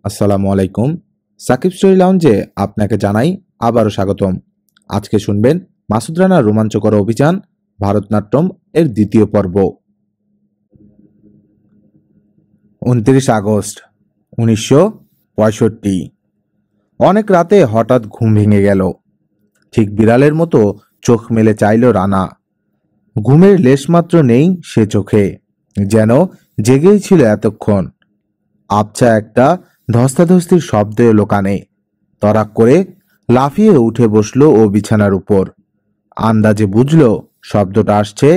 আসসালামু আলাইকুম। সাকিব স্টোরি লাউঞ্জে আপনাকে জানাই আবারও স্বাগতম। আজকে শুনবেন মাসুদ রানার রোমাঞ্চকর অভিযান ভারতনাট্যম এর দ্বিতীয় পর্ব। 29 আগস্ট 1965। অনেক রাতে হঠাৎ ঘুম ভেঙে গেল। ঠিক বিড়ালের মতো চোখ মেলে চাইল রানা। ঘুমের লেশমাত্র নেই সে চোখে, যেন জেগেই ছিল এতক্ষণ। আবছা একটা ধস্তাধস্তির শব্দ এলো কানে। তড়াক করে লাফিয়ে উঠে বসলো ও বিছানার উপর। আন্দাজে বুঝল শব্দটা আসছে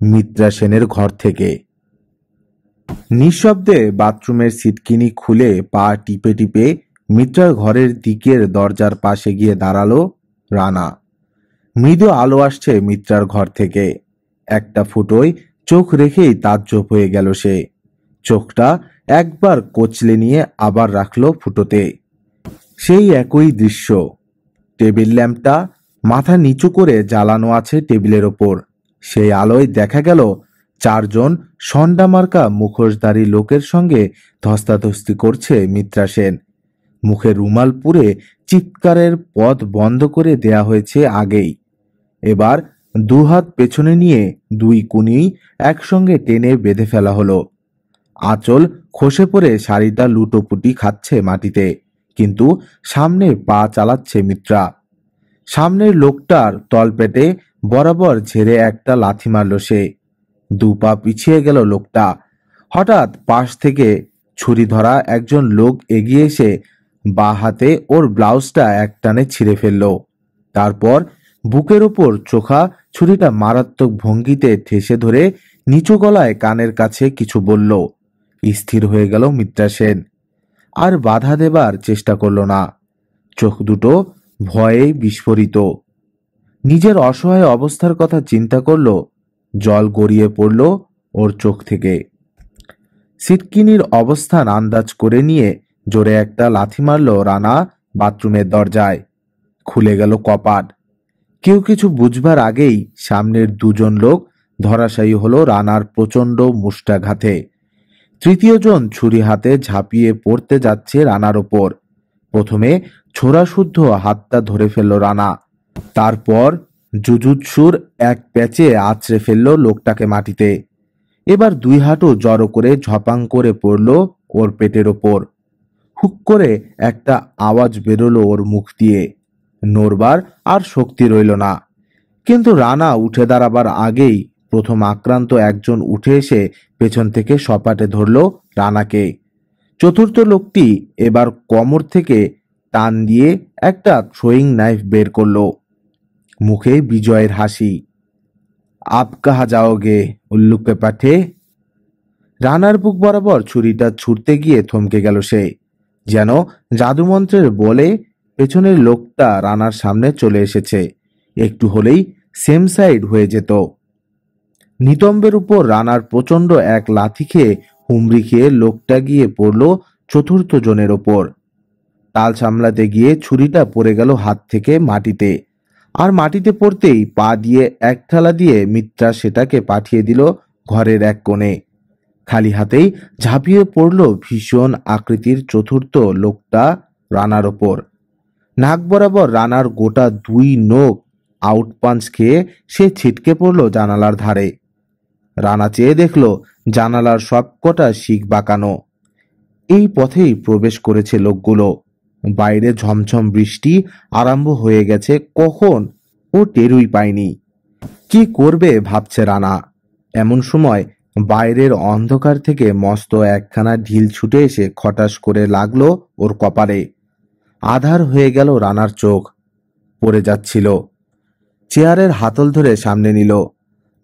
মিত্রা সেনের ঘর থেকে। নিঃশব্দে বাথরুমের সিটকিনি খুলে পা টিপে টিপে মিত্রার ঘরের দিকের দরজার পাশে গিয়ে দাঁড়ালো রানা। মৃদু আলো আসছে মিত্রার ঘর থেকে। একটা ফুটোয় চোখ রেখেই তাজ্জব হয়ে গেল সে। চোখটা একবার কচলে নিয়ে আবার রাখলো ফুটোতে। সেই একই দৃশ্য। টেবিল ল্যাম্পটা মাথা নিচু করে জ্বালানো আছে টেবিলের ওপর। সেই আলোয় দেখা গেল চারজন সন্ডামার্কা মুখোশধারী লোকের সঙ্গে ধস্তাধস্তি করছে মিত্রা সেন। মুখে রুমাল পুরে চিৎকারের পথ বন্ধ করে দেয়া হয়েছে আগেই। এবার দুহাত পেছনে নিয়ে দুই কুনি একসঙ্গে টেনে বেঁধে ফেলা হলো। আঁচল খসে পড়ে শাড়িটা লুটোপুটি খাচ্ছে মাটিতে, কিন্তু সামনে পা চালাচ্ছে মিত্রা। সামনের লোকটার তলপেটে বরাবর ঝেড়ে একটা লাথি মারল সে। দু পা পিছিয়ে গেল লোকটা। হঠাৎ পাশ থেকে ছুরি ধরা একজন লোক এগিয়ে এসে বাঁ হাতে ওর ব্লাউজটা একটানে ছিঁড়ে ফেলল। তারপর বুকের ওপর চোখা ছুরিটা মারাত্মক ভঙ্গিতে ঠেসে ধরে নিচু গলায় কানের কাছে কিছু বলল। স্থির হয়ে গেল মিত্রা সেন। আর বাধা দেবার চেষ্টা করল না। চোখ দুটো ভয়ে বিস্ফোরিত। নিজের অসহায় অবস্থার কথা চিন্তা করল। জল গড়িয়ে পড়ল ওর চোখ থেকে। সিটকিনির অবস্থান আন্দাজ করে নিয়ে জোরে একটা লাথি মারল রানা বাথরুমের দরজায়। খুলে গেল কপাট। কেউ কিছু বুঝবার আগেই সামনের দুজন লোক ধরাশায়ী হলো রানার প্রচণ্ড মুষ্টাঘাতে। তৃতীয় জন ছুরি হাতে ঝাঁপিয়ে পড়তে যাচ্ছে রানার ওপর। প্রথমে ছোড়াশুদ্ধ হাতটা ধরে ফেলল রানা। তারপর জুজুৎসুর এক প্যাচে আছড়ে ফেলল লোকটাকে মাটিতে। এবার দুই হাঁটু জড়ো করে ঝপাং করে পড়ল ওর পেটের ওপর। হুক করে একটা আওয়াজ বেরোলো ওর মুখ দিয়ে। নড়বার আর শক্তি রইল না। কিন্তু রানা উঠে দাঁড়াবার আগেই প্রথম আক্রান্ত একজন উঠে এসে পেছন থেকে সপাটে ধরল রানাকে। চতুর্থ লোকটি এবার কোমর থেকে টান দিয়ে একটা থ্রোয়িং নাইফ বের করলো। মুখে বিজয়ের হাসি। আপ কাহা যাওগে উল্লুকে পাঠে। রানার বুক বরাবর ছুরিটা ছুটতে গিয়ে থমকে গেল সে। যেন জাদুমন্ত্রের বলে পেছনের লোকটা রানার সামনে চলে এসেছে। একটু হলেই সেম সাইড হয়ে যেত। নিতম্বের উপর রানার প্রচণ্ড এক লাথি খেয়ে হুমড়ি খেয়ে লোকটা গিয়ে পড়ল চতুর্থ জনের ওপর। তাল সামলাতে গিয়ে ছুরিটা পড়ে গেল হাত থেকে মাটিতে। আর মাটিতে পড়তেই পা দিয়ে এক ঠেলা দিয়ে মিত্রা সেটাকে পাঠিয়ে দিল ঘরের এক কোণে। খালি হাতেই ঝাঁপিয়ে পড়ল ভীষণ আকৃতির চতুর্থ লোকটা রানার ওপর। নাক বরাবর রানার গোটা দুই নখ আউট পাঞ্চ খেয়ে সে ছিটকে পড়ল জানালার ধারে। রানা চেয়ে দেখল জানালার সবকটা শিক বাঁকানো। এই পথেই প্রবেশ করেছে লোকগুলো। বাইরে ঝমঝম বৃষ্টি আরম্ভ হয়ে গেছে কখন ও টেরই পায়নি। কি করবে ভাবছে রানা। এমন সময় বাইরের অন্ধকার থেকে মস্ত একখানা ঢিল ছুটে এসে খটাস করে লাগলো ওর কপালে। আধার হয়ে গেল রানার চোখ। পড়ে যাচ্ছিল। চেয়ারের হাতল ধরে সামনে নিল।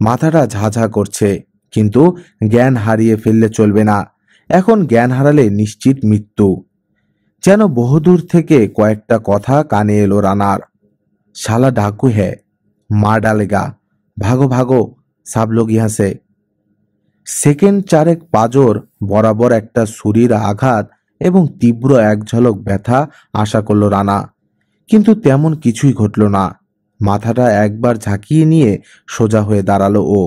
মাথাটা ঝাঝা করছে, কিন্তু জ্ঞান হারিয়ে ফেললে চলবে না। এখন জ্ঞান হারালে নিশ্চিত মৃত্যু। যেন বহুদূর থেকে কয়েকটা কথা কানে এলো রানার। শালা ডাকু হ্যাঁ, মার ডালেগা, ভাগো ভাগো, সাব লোগ ইহা সে। সেকেন্ড চারেক পাজর বরাবর একটা ছুরির আঘাত এবং তীব্র এক ঝলক ব্যথা আশা করল রানা, কিন্তু তেমন কিছুই ঘটল না। মাথাটা একবার ঝাঁকিয়ে নিয়ে সোজা হয়ে দাঁড়ালো ও।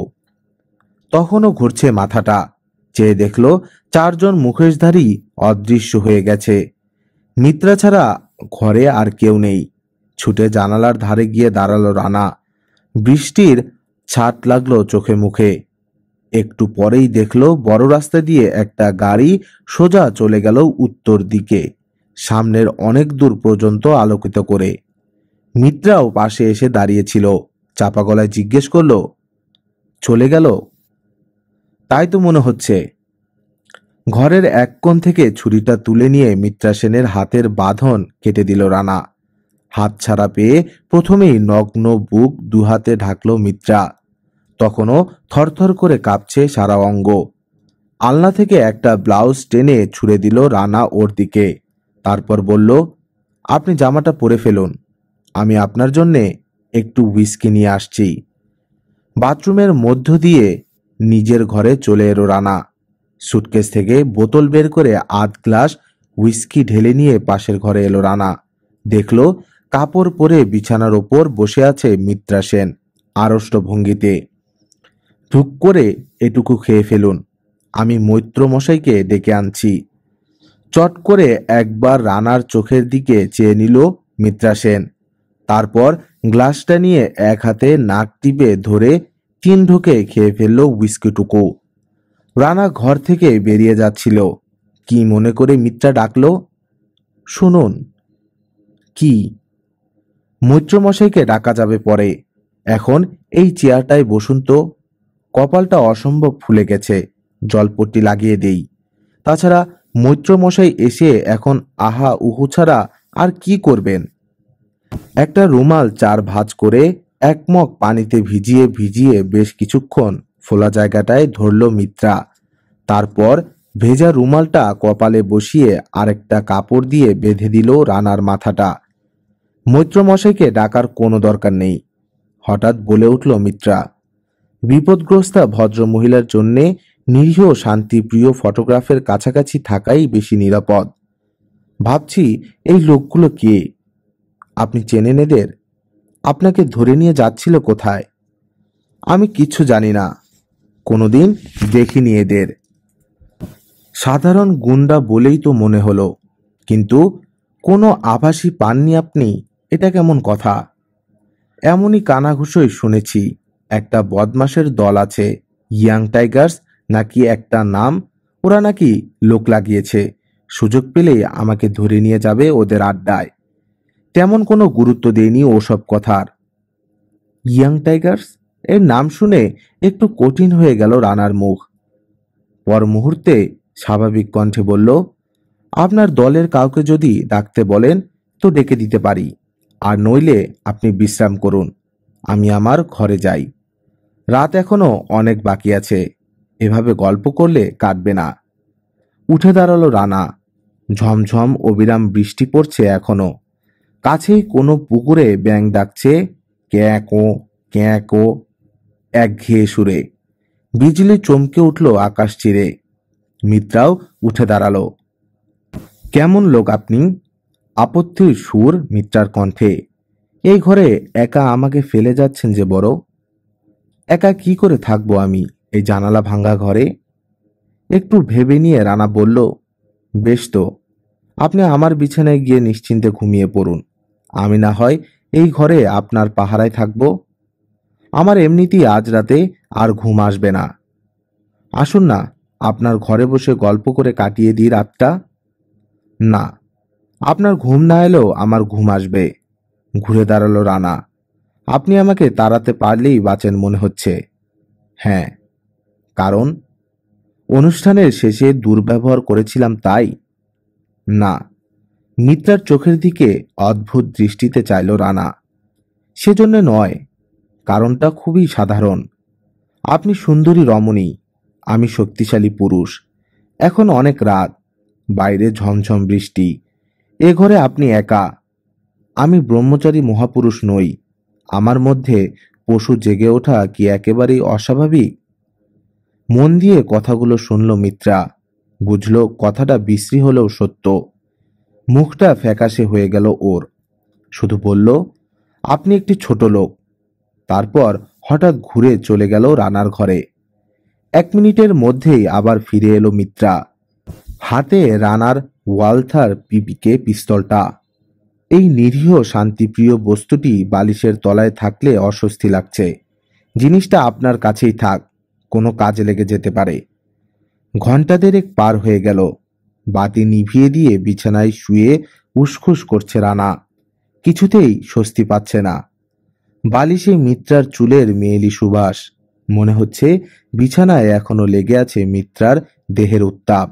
তখনও ঘুরছে মাথাটা। চেয়ে দেখল চারজন মুখোশধারী অদৃশ্য হয়ে গেছে। মিত্রা ছাড়া ঘরে আর কেউ নেই। ছুটে জানালার ধারে গিয়ে দাঁড়ালো রানা। বৃষ্টির ছাট লাগলো চোখে মুখে। একটু পরেই দেখলো বড় রাস্তা দিয়ে একটা গাড়ি সোজা চলে গেল উত্তর দিকে, সামনের অনেক দূর পর্যন্ত আলোকিত করে। মিত্রাও পাশে এসে দাঁড়িয়েছিল। চাপা গলায় জিজ্ঞেস করলো, চলে গেল? তাই তো মনে হচ্ছে। ঘরের এক কোণ থেকে ছুরিটা তুলে নিয়ে মিত্রা সেনের হাতের বাঁধন কেটে দিল রানা। হাত ছাড়া পেয়ে প্রথমেই নগ্ন বুক দুহাতে ঢাকলো মিত্রা। তখনও থরথর করে কাঁপছে সারা অঙ্গ। আলনা থেকে একটা ব্লাউজ টেনে ছুঁড়ে দিল রানা ওর দিকে। তারপর বলল, আপনি জামাটা পরে ফেলুন, আমি আপনার জন্যে একটু হুইস্কি নিয়ে আসছি। বাথরুমের মধ্য দিয়ে নিজের ঘরে চলে এলো রানা। সুটকেস থেকে বোতল বের করে আধ গ্লাস হুইস্কি ঢেলে নিয়ে পাশের ঘরে এলো রানা। দেখল কাপড় পরে বিছানার ওপর বসে আছে মিত্রা সেন আড়ষ্ট ভঙ্গিতে। ধুক করে এটুকু খেয়ে ফেলুন, আমি মৈত্র মশাইকে ডেকে আনছি। চট করে একবার রানার চোখের দিকে চেয়ে নিল মিত্রা সেন। তারপর গ্লাসটা নিয়ে এক হাতে নাক টিপে ধরে 3 ঢোকে খেয়ে ফেলল হুইস্কিটুকু। রানা ঘর থেকে বেরিয়ে যাচ্ছিল। কি মনে করে মিত্রা ডাকলো, শুনুন। কি? মৈত্রমশাইকে ডাকা যাবে পরে, এখন এই চেয়ারটায় বসুন তো। কপালটা অসম্ভব ফুলে গেছে, জলপট্টি লাগিয়ে দেই। তাছাড়া মৈত্রমশাই এসে এখন আহা উহু ছাড়া আর কি করবেন? একটা রুমাল 4 ভাঁজ করে এক মগ পানিতে ভিজিয়ে ভিজিয়ে বেশ কিছুক্ষণ ফোলা জায়গাটায় ধরল মিত্রা। তারপর ভেজা রুমালটা কপালে বসিয়ে আরেকটা কাপড় দিয়ে বেঁধে দিল রানার মাথাটা। মৈত্রমশাইকে ডাকার কোনো দরকার নেই। হঠাৎ বলে উঠল মিত্রা, বিপদগ্রস্তা ভদ্র মহিলার জন্যে নিরীহ শান্তিপ্রিয় ফটোগ্রাফের কাছাকাছি থাকাই বেশি নিরাপদ। ভাবছি এই লোকগুলো কে? আপনি চেনেন এদের? আপনাকে ধরে নিয়ে যাচ্ছিল কোথায়? আমি কিচ্ছু জানি না, কোনোদিন দেখিনি এদের। সাধারণ গুন্ডা বলেই তো মনে হলো, কিন্তু কোনো আভাসই পাননি আপনি? এটা কেমন কথা? এমনই কানাঘুষোই শুনেছি একটা বদমাশের দল আছে, ইয়াং টাইগার্স নাকি একটা নাম। ওরা নাকি লোক লাগিয়েছে, সুযোগ পেলেই আমাকে ধরে নিয়ে যাবে ওদের আড্ডায়। তেমন কোনো গুরুত্ব দেয়নি ওসব কথার। ইয়াং টাইগার্স এর নাম শুনে একটু কঠিন হয়ে গেল রানার মুখ। পর মুহূর্তে স্বাভাবিক কণ্ঠে বলল, আপনার দলের কাউকে যদি ডাকতে বলেন তো ডেকে দিতে পারি, আর নইলে আপনি বিশ্রাম করুন, আমি আমার ঘরে যাই। রাত এখনো অনেক বাকি আছে, এভাবে গল্প করলে কাটবে না। উঠে দাঁড়ালো রানা। ঝমঝম অবিরাম বৃষ্টি পড়ছে এখনো। কাছেই কোনো পুকুরে ব্যাঙ ডাকছে ক্যাঁকো ক্যাঁকো একঘেয়ে সুরে। বিজলি চমকে উঠল আকাশ চিরে। মিত্রাও উঠে দাঁড়ালো। কেমন লোক আপনি? আপত্তির সুর মিত্রার কণ্ঠে। এই ঘরে একা আমাকে ফেলে যাচ্ছেন যে বড়। একা কি করে থাকবো আমি এই জানালা ভাঙ্গা ঘরে? একটু ভেবে নিয়ে রানা বলল, বেশ তো, আপনি আমার বিছানায় গিয়ে নিশ্চিন্তে ঘুমিয়ে পড়ুন, আমি না হয় এই ঘরে আপনার পাহারায় থাকব। আমার এমনিতেই আজ রাতে আর ঘুম আসবে না। আসুন না, আপনার ঘরে বসে গল্প করে কাটিয়ে দিই রাতটা। না, আপনার ঘুম না এলেও আমার ঘুম আসবে। ঘুরে দাঁড়ালো রানা। আপনি আমাকে তাড়াতে পারলেই বাঁচেন মনে হচ্ছে। হ্যাঁ, কারণ অনুষ্ঠানের শেষে দুর্ব্যবহার করেছিলাম তাই? না। মিত্রার চোখের দিকে অদ্ভুত দৃষ্টিতে চাইল রানা। সেজন্য নয়, কারণটা খুবই সাধারণ। আপনি সুন্দরী রমণী, আমি শক্তিশালী পুরুষ। এখন অনেক রাত, বাইরে ঝমঝম বৃষ্টি, এ ঘরে আপনি একা। আমি ব্রহ্মচারী মহাপুরুষ নই। আমার মধ্যে পশু জেগে ওঠা কি একেবারেই অস্বাভাবিক? মন দিয়ে কথাগুলো শুনল মিত্রা। বুঝল কথাটা বিশ্রী হলেও সত্য। মুখটা ফ্যাকাশে হয়ে গেল ওর। শুধু বলল, আপনি একটি ছোট লোক। তারপর হঠাৎ ঘুরে চলে গেল রানার ঘরে। 1 মিনিটের মধ্যেই আবার ফিরে এলো মিত্রা। হাতে রানার ওয়ালথার পিপিকে পিস্তলটা। এই নিরীহ শান্তিপ্রিয় বস্তুটি বালিশের তলায় থাকলে অস্বস্তি লাগছে। জিনিসটা আপনার কাছেই থাক, কোনো কাজে লেগে যেতে পারে। ঘণ্টা দেড়েক পার হয়ে গেল। বাতি নিভিয়ে দিয়ে বিছানায় শুয়ে উসখুস করছে রানা। কিছুতেই স্বস্তি পাচ্ছে না। বালিশে মিত্রার চুলের মেয়েলি সুবাস। মনে হচ্ছে বিছানায় এখনো লেগে আছে মিত্রার দেহের উত্তাপ।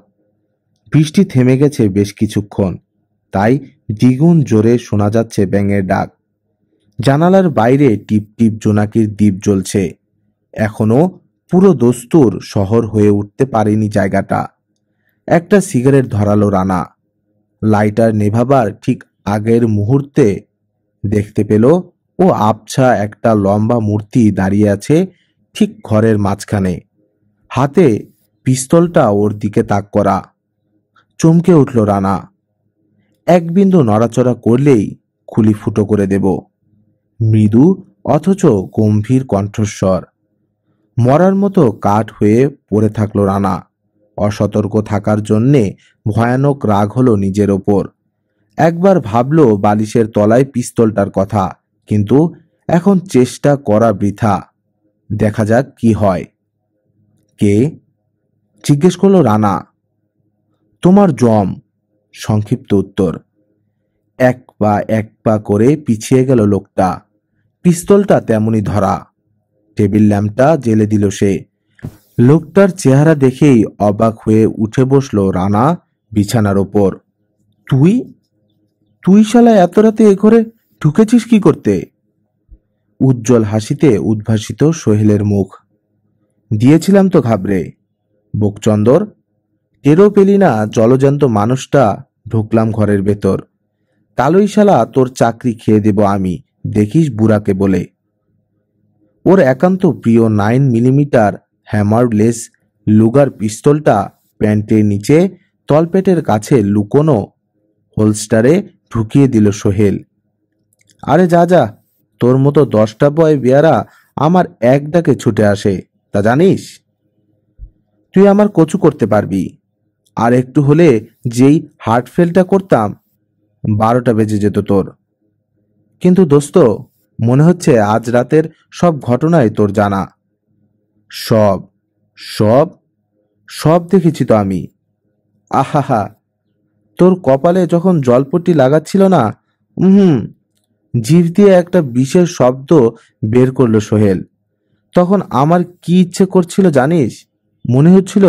বৃষ্টি থেমে গেছে বেশ কিছুক্ষণ, তাই দ্বিগুণ জোরে শোনা যাচ্ছে ব্যাঙের ডাক। জানালার বাইরে টিপ টিপ জোনাকির দ্বীপ জ্বলছে। এখনো পুরো দস্তুর শহর হয়ে উঠতে পারেনি জায়গাটা। একটা সিগারেট ধরালো রানা। লাইটার নেভাবার ঠিক আগের মুহূর্তে দেখতে পেল ও আবছা একটা লম্বা মূর্তি দাঁড়িয়ে আছে ঠিক ঘরের মাঝখানে, হাতে পিস্তলটা ওর দিকে তাক করা। চমকে উঠল রানা। এক বিন্দু নড়াচড়া করলেই খুলি ফুটো করে দেব। মৃদু অথচ গম্ভীর কণ্ঠস্বর। মরার মতো কাঠ হয়ে পড়ে থাকলো রানা। অসতর্ক থাকার জন্যে ভয়ানক রাগ হলো নিজের ওপর। একবার ভাবলো বালিশের তলায় পিস্তলটার কথা, কিন্তু এখন চেষ্টা করা বৃথা। দেখা যাক কি হয়। কে? জিজ্ঞেস করলো রানা। তোমার জম, সংক্ষিপ্ত উত্তর। এক পা করে পিছিয়ে গেল লোকটা। পিস্তলটা তেমনি ধরা। টেবিল ল্যাম্পটা জ্বেলে দিল সে। লোকটার চেহারা দেখেই অবাক হয়ে উঠে বসলো রানা বিছানার ওপর। তুই তুই শালা এত রাতে এ ঘরে ঢুকেছিস কি করতে? উজ্জ্বল হাসিতে উদ্ভাসিত সোহেলের মুখ। দিয়েছিলাম তো ঘাবড়ে, বোকচন্দর। টেরও পেলি না জলজ্যান্ত মানুষটা ঢুকলাম ঘরের ভেতর। কালোই শালা তোর চাকরি খেয়ে দেব আমি, দেখিস বুড়াকে বলে। ওর একান্ত প্রিয় 9 মিলিমিটার হ্যামারলেস লুগার পিস্তলটা প্যান্টের নিচে তলপেটের কাছে লুকোনো হোলস্টারে ঢুকিয়ে দিল সোহেল। আরে যা যা, তোর মতো 10টা বয় বেয়ারা আমার এক ডাকে ছুটে আসে, তা জানিস? তুই আমার কচু করতে পারবি। আর একটু হলে যেই হার্ট ফেলটা করতাম, 12টা বেজে যেত তোর। কিন্তু দোস্ত, মনে হচ্ছে আজ রাতের সব ঘটনাই তোর জানা। সব সব সব দেখেছি তো আমি। আহাহা, তোর কপালে যখন জলপট্টি লাগাচ্ছিল না, হুম, জিভ দিয়ে একটা বিশেষ শব্দ বের করলো সোহেল। তখন আমার কি ইচ্ছে করছিল জানিস? মনে হচ্ছিল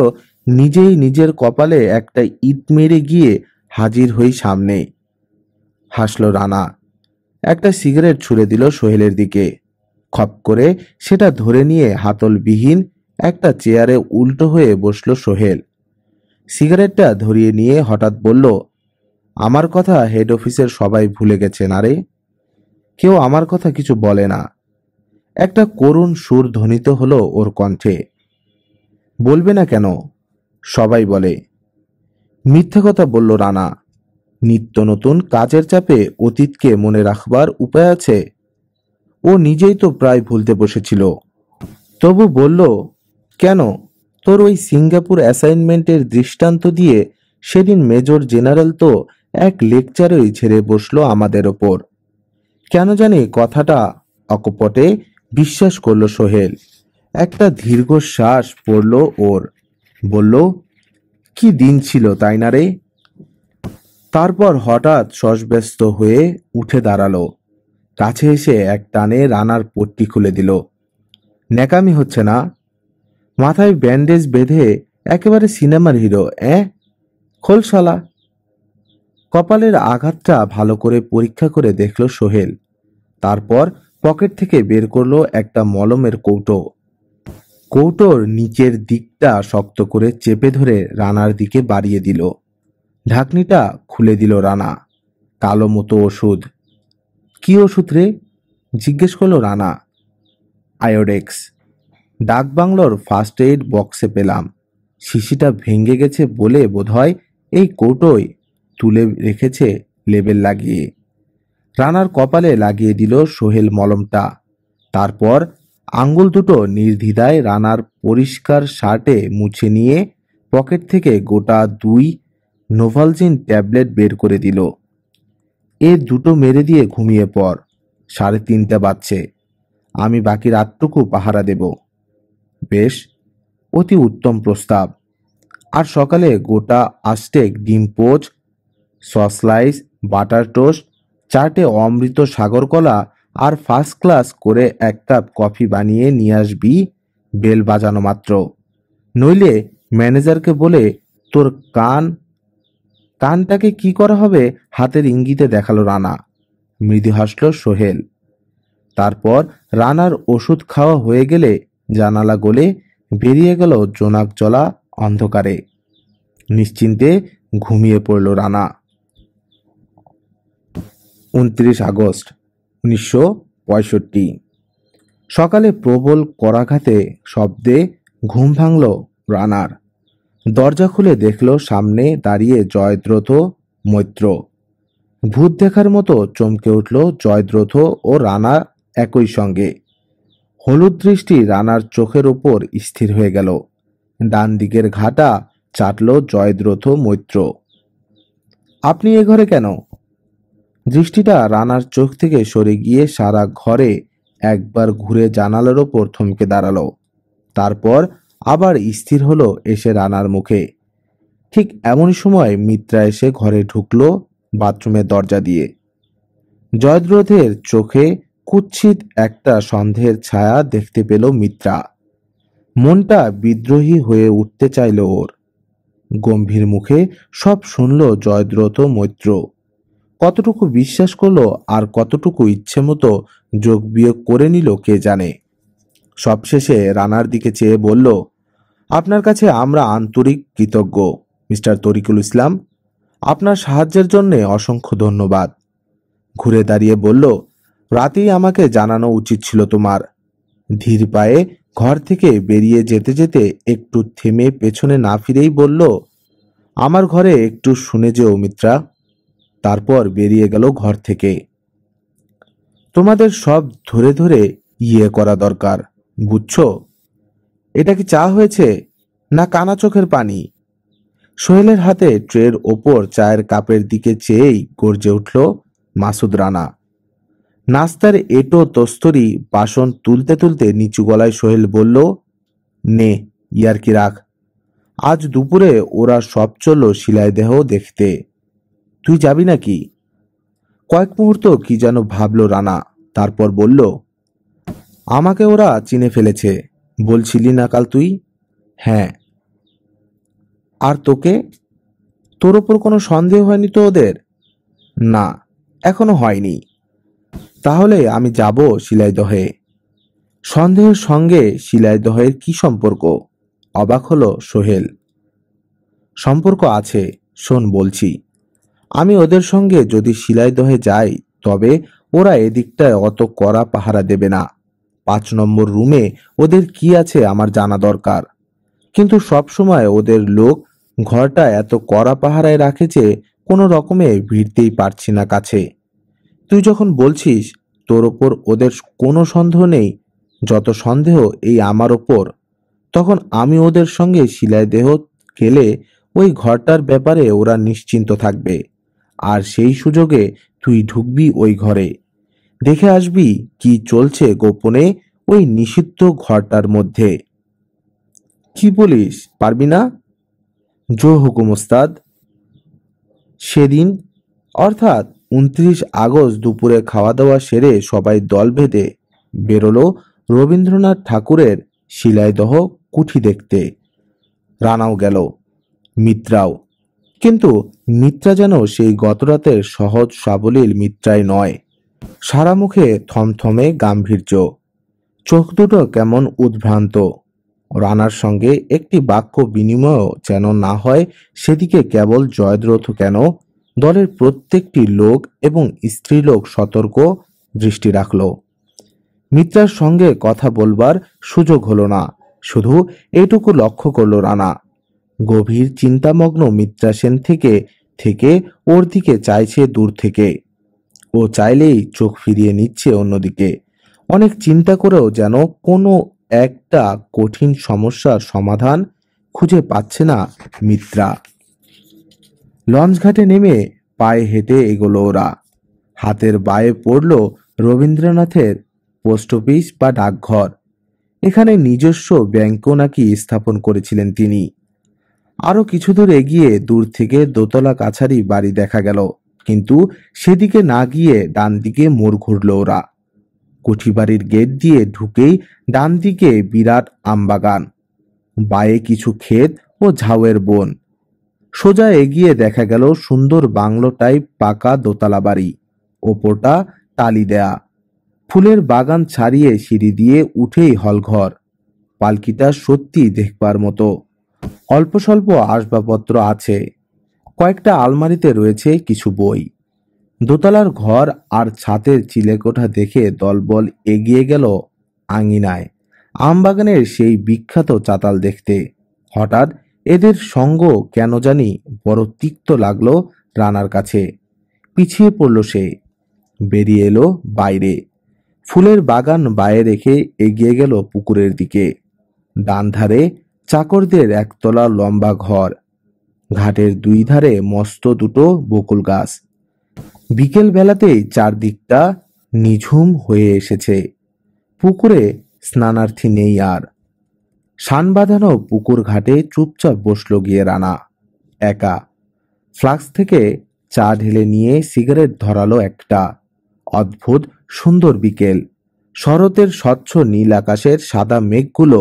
নিজেই নিজের কপালে একটা ইট মেরে গিয়ে হাজির হই সামনে। হাসলো রানা। একটা সিগারেট ছুঁড়ে দিল সোহেলের দিকে। খপ করে সেটা ধরে নিয়ে হাতলবিহীন একটা চেয়ারে উল্টো হয়ে বসলো সোহেল। সিগারেটটা ধরিয়ে নিয়ে হঠাৎ বলল, আমার কথা হেড অফিসের সবাই ভুলে গেছে না রে। কেউ আমার কথা কিছু বলে না। একটা করুণ সুর ধ্বনিত হলো ওর কণ্ঠে। বলবে না কেন? সবাই বলে। মিথ্যে কথা বলল রানা। নিত্য নতুন কাজের চাপে অতীতকে মনে রাখবার উপায় আছে? ও নিজেই তো প্রায় ভুলতে বসেছিল। তবু বলল, কেন? তোর ওই সিঙ্গাপুর অ্যাসাইনমেন্টের দৃষ্টান্ত দিয়ে সেদিন মেজর জেনারেল তো এক লেকচারই ঝেড়ে বসলো আমাদের ওপর। কেন জানি কথাটা অকপটে বিশ্বাস করলো সোহেল। একটা দীর্ঘশ্বাস পড়ল ওর। বলল, কি দিন ছিল তাই না রে? তারপর হঠাৎ শশব্যস্ত হয়ে উঠে দাঁড়ালো। কাছে এসে এক টানে রানার পট্টি খুলে দিল। ন্যাকামি হচ্ছে না? মাথায় ব্যান্ডেজ বেঁধে একেবারে সিনেমার হিরো। খোল শালা। কপালের আঘাতটা ভালো করে পরীক্ষা করে দেখল সোহেল। তারপর পকেট থেকে বের করলো একটা মলমের কৌটো। কৌটোর নিচের দিকটা শক্ত করে চেপে ধরে রানার দিকে বাড়িয়ে দিল। ঢাকনিটা খুলে দিল রানা। কালো মতো ওষুধ। কি ওষুধ রে? জিজ্ঞেস করলো রানা। আয়োডেক্স। ডাকবাংলোর ফার্স্ট এইড বক্সে পেলাম। শিশিটা ভেঙে গেছে বলে বোধহয় এই কৌটোয় তুলে রেখেছে লেবেল লাগিয়ে। রানার কপালে লাগিয়ে দিল সোহেল মলমটা। তারপর আঙ্গুল দুটো নির্দ্বিধায় রানার পরিষ্কার শার্টে মুছে নিয়ে পকেট থেকে গোটা 2 নোভালজিন ট্যাবলেট বের করে দিল। এ দুটো মেরে দিয়ে ঘুমিয়ে পড়, 3:30 বাজছে, আমি বাকি রাতটুকু পাহারা দেব। বেশ, অতি উত্তম প্রস্তাব। আর সকালে গোটা আস্টেক ডিম পোচ, সসলাইস, বাটার টোস্ট, 4টে অমৃত সাগর কলা আর ফার্স্ট ক্লাস করে 1 কাপ কফি বানিয়ে নিয়ে আসবি বেল বাজানো মাত্র। নইলে ম্যানেজারকে বলে তোর কানটাকে কি করা হবে হাতের ইঙ্গিতে দেখালো রানা। মৃদু হাসল সোহেল। তারপর রানার ওষুধ খাওয়া হয়ে গেলে জানালা গলে বেরিয়ে গেল জোনাক জ্বলা অন্ধকারে। নিশ্চিন্তে ঘুমিয়ে পড়ল রানা। 29 আগস্ট 1965। সকালে প্রবল করাঘাতে শব্দে ঘুম ভাঙল রানার। দরজা খুলে দেখল সামনে দাঁড়িয়ে জয়দ্রথ মৈত্র। ভূত দেখার মতো চমকে উঠল জয়দ্রথ ও রানা একই সঙ্গে। হলুদ দৃষ্টি রানার চোখের ওপর স্থির হয়ে গেল। ডান দিকের ঘাটা চাটল জয়দ্রথ মৈত্র। আপনি এ ঘরে কেন? দৃষ্টিটা রানার চোখ থেকে সরে গিয়ে সারা ঘরে একবার ঘুরে জানালার ওপর থমকে দাঁড়ালো। তারপর আবার স্থির হলো এসে রানার মুখে। ঠিক এমনই সময় মিত্রা এসে ঘরে ঢুকলো বাথরুমের দরজা দিয়ে। জয়দ্রথের চোখে কুৎসিত একটা সন্দেহের ছায়া দেখতে পেল মিত্রা। মনটা বিদ্রোহী হয়ে উঠতে চাইল ওর। গম্ভীর মুখে সব শুনল জয়দ্রথ মৈত্র। কতটুকু বিশ্বাস করলো আর কতটুকু ইচ্ছে মতো যোগ বিয়োগ করে নিল কে জানে। সবশেষে রানার দিকে চেয়ে বলল, আপনার কাছে আমরা আন্তরিক কৃতজ্ঞ মিস্টার তরিকুল ইসলাম। আপনার সাহায্যের জন্য অসংখ্য ধন্যবাদ। ঘুরে দাঁড়িয়ে বলল, রাতেই আমাকে জানানো উচিত ছিল তোমার। ধীর পায়ে ঘর থেকে বেরিয়ে যেতে যেতে একটু থেমে পেছনে না ফিরেই বলল, আমার ঘরে একটু শুনে যেও মিত্রা। তারপর বেরিয়ে গেল ঘর থেকে। তোমাদের সব ধরে ধরে ইয়ে করা দরকার, বুঝছো? এটা কি চা হয়েছে না কানা চোখের পানি? সোহেলের হাতে ট্রের ওপর চায়ের কাপের দিকে চেয়েই গর্জে উঠল মাসুদ রানা। নাস্তার এটো তস্তরি বাসন তুলতে তুলতে নিচু গলায় সোহেল বলল, নে ইয়ারকি রাখ। আজ দুপুরে ওরা সব চলল শিলাইদেহ দেখতে। তুই যাবি নাকি? কয়েক মুহূর্ত কি যেন ভাবল রানা, তারপর বলল, আমাকে ওরা চিনে ফেলেছে বলছিলি না কাল তুই? হ্যাঁ। আর তোকে? তোর ওপর কোনো সন্দেহ হয়নি তো ওদের? না, এখনো হয়নি। তাহলে আমি যাব শিলাইদহে। সন্দেহের সঙ্গে শিলাইদহের কি সম্পর্ক? অবাক হলো সোহেল। সম্পর্ক আছে, শোন বলছি। আমি ওদের সঙ্গে যদি শিলাইদহে যাই তবে ওরা এদিকটায় অত কড়া পাহারা দেবে না। 5 নম্বর রুমে ওদের কি আছে আমার জানা দরকার। কিন্তু সবসময় ওদের লোক ঘরটা এত কড়া পাহারায় রাখে যে কোনো রকমে ভিড়তেই পারছি না কাছে। তুই যখন বলছিস তোর ওপর ওদের কোনো সন্দেহ নেই, যত সন্দেহ এই আমার ওপর, তখন আমি ওদের সঙ্গে শিলাইদেহ গেলে ওই ঘরটার ব্যাপারে ওরা নিশ্চিন্ত থাকবে। আর সেই সুযোগে তুই ঢুকবি ওই ঘরে, দেখে আসবি কি চলছে গোপনে ওই নিষিদ্ধ ঘরটার মধ্যে। কি বলিস, পারবি না? জো হুকুম ওস্তাদ। সেদিন অর্থাৎ 29 আগস্ট দুপুরে খাওয়া দাওয়া সেরে সবাই দল বেঁধে বেরোলো রবীন্দ্রনাথ ঠাকুরের শিলাইদহ কুঠি দেখতে। রানাও গেল, মিত্রাও। কিন্তু মিত্রা যেন সেই গতরাতের সহজ সাবলীল মিত্রাই নয়। সারা মুখে থমথমে গাম্ভীর্য, চোখ দুটো কেমন উদ্ভ্রান্ত। রানার সঙ্গে একটি বাক্য বিনিময়ও যেন না হয় সেদিকে কেবল জয়দ্রথ কেন, দলের প্রত্যেকটি লোক এবং স্ত্রীলোক সতর্ক দৃষ্টি রাখল। মিত্রার সঙ্গে কথা বলবার সুযোগ হলো না, শুধু এটুকু লক্ষ্য করল রানা। গভীর চিন্তামগ্ন মিত্রা সেন থেকে থেকে ওর দিকে চাইছে দূর থেকে। ও চাইলেই চোখ ফিরিয়ে নিচ্ছে অন্যদিকে। অনেক চিন্তা করেও যেন কোনো একটা কঠিন সমস্যার সমাধান খুঁজে পাচ্ছে না মিত্রা। লঞ্চ ঘাটে নেমে পায়ে হেঁটে এগোলো ওরা। হাতের বায়ে পড়ল রবীন্দ্রনাথের পোস্ট অফিস বা ডাকঘর। এখানে নিজস্ব ব্যাংকও নাকি স্থাপন করেছিলেন তিনি। আরো কিছু দূর এগিয়ে দূর থেকে দোতলা কাছারি বাড়ি দেখা গেল, কিন্তু সেদিকে না গিয়ে ডান দিকে মোড় ঘুরল ওরা। কুঠিবাড়ির গেট দিয়ে ঢুকেই ডান দিকে বিরাট আমবাগান, বায়ে কিছু ক্ষেত ও ঝাউয়ের বন। সোজা এগিয়ে দেখা গেল সুন্দর বাংলো টাইপ পাকা দোতলা বাড়ি, ওপরটা টালি দেয়া। ফুলের বাগান ছাড়িয়ে সিঁড়ি দিয়ে উঠেই হলঘর। পালকিটা সত্যি দেখবার মতো। অল্প স্বল্প আসবাবপত্র আছে, কয়েকটা আলমারিতে রয়েছে কিছু বই। দোতলার ঘর আর ছাদের চিলেকোঠা দেখে দলবল এগিয়ে গেল আঙিনায় আমবাগানের সেই বিখ্যাত চাতাল দেখতে। হঠাৎ এদের সঙ্গ কেন জানি বড় তিক্ত লাগলো রানার কাছে। পিছিয়ে পড়ল সে, বেরিয়ে এলো বাইরে। ফুলের বাগান বায়ে রেখে এগিয়ে গেল পুকুরের দিকে। ডান ধারে চাকরদের একতলা লম্বা ঘর, ঘাটের দুই ধারে মস্ত দুটো বকুল গাছ। বিকেল বেলাতেই চারদিকটা নিঝুম হয়ে এসেছে। পুকুরে স্নানার্থী নেই আর। শান বাঁধানো পুকুর ঘাটে চুপচাপ বসল গিয়ে রানা, একা। ফ্লাস্ক থেকে চা ঢেলে নিয়ে সিগারেট ধরালো একটা। অদ্ভুত সুন্দর বিকেল। শরতের স্বচ্ছ নীল আকাশের সাদা মেঘগুলো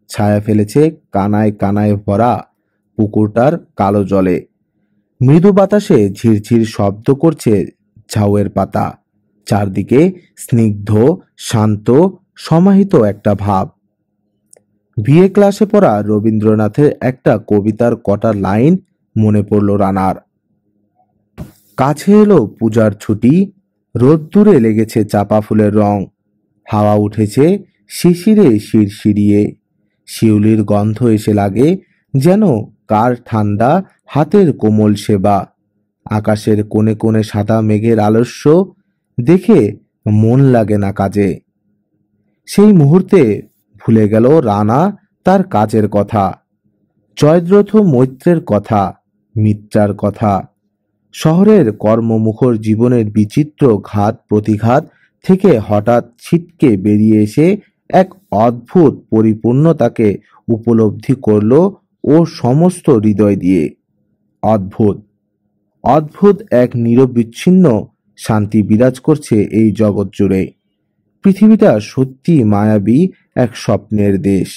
ছায়া ফেলেছে কানায় কানায় ভরা পুকুরটার কালো জলে। মৃদু বাতাসে ঝিরঝির শব্দ করছে ঝাউয়ের পাতা। চারদিকে স্নিগ্ধ, শান্ত, সমাহিত একটা ভাব। বিএ ক্লাসে পড়া রবীন্দ্রনাথের একটা কবিতার কটা লাইন মনে পড়ল রানার। কাছে এলো পূজার ছুটি, রোদ্দুরে লেগেছে চাপা ফুলের রং। হাওয়া উঠেছে শিশিরে শিরশিরিয়ে, শিউলির গন্ধ এসে লাগে যেন কার ঠান্ডা হাতের কোমল সেবা। আকাশের কোণে কোণে সাদা মেঘের আলস্য দেখে মন লাগে না কাজে। সেই মুহূর্তে ভুলে গেল রানা তার কাজের কথা, জয়দ্রথ মৈত্রের কথা, মিত্রার কথা। শহরের কর্মমুখর জীবনের বিচিত্র ঘাত প্রতিঘাত থেকে হঠাৎ ছিটকে বেরিয়ে এসে এক অদ্ভুত পরিপূর্ণতাকে উপলব্ধি করল ও সমস্ত হৃদয় দিয়ে। অদ্ভুত, অদ্ভুত এক নিরবিচ্ছিন্ন শান্তি বিরাজ করছে এই জগৎ জুড়ে। পৃথিবীটা সত্যি মায়াবী এক স্বপ্নের দেশ।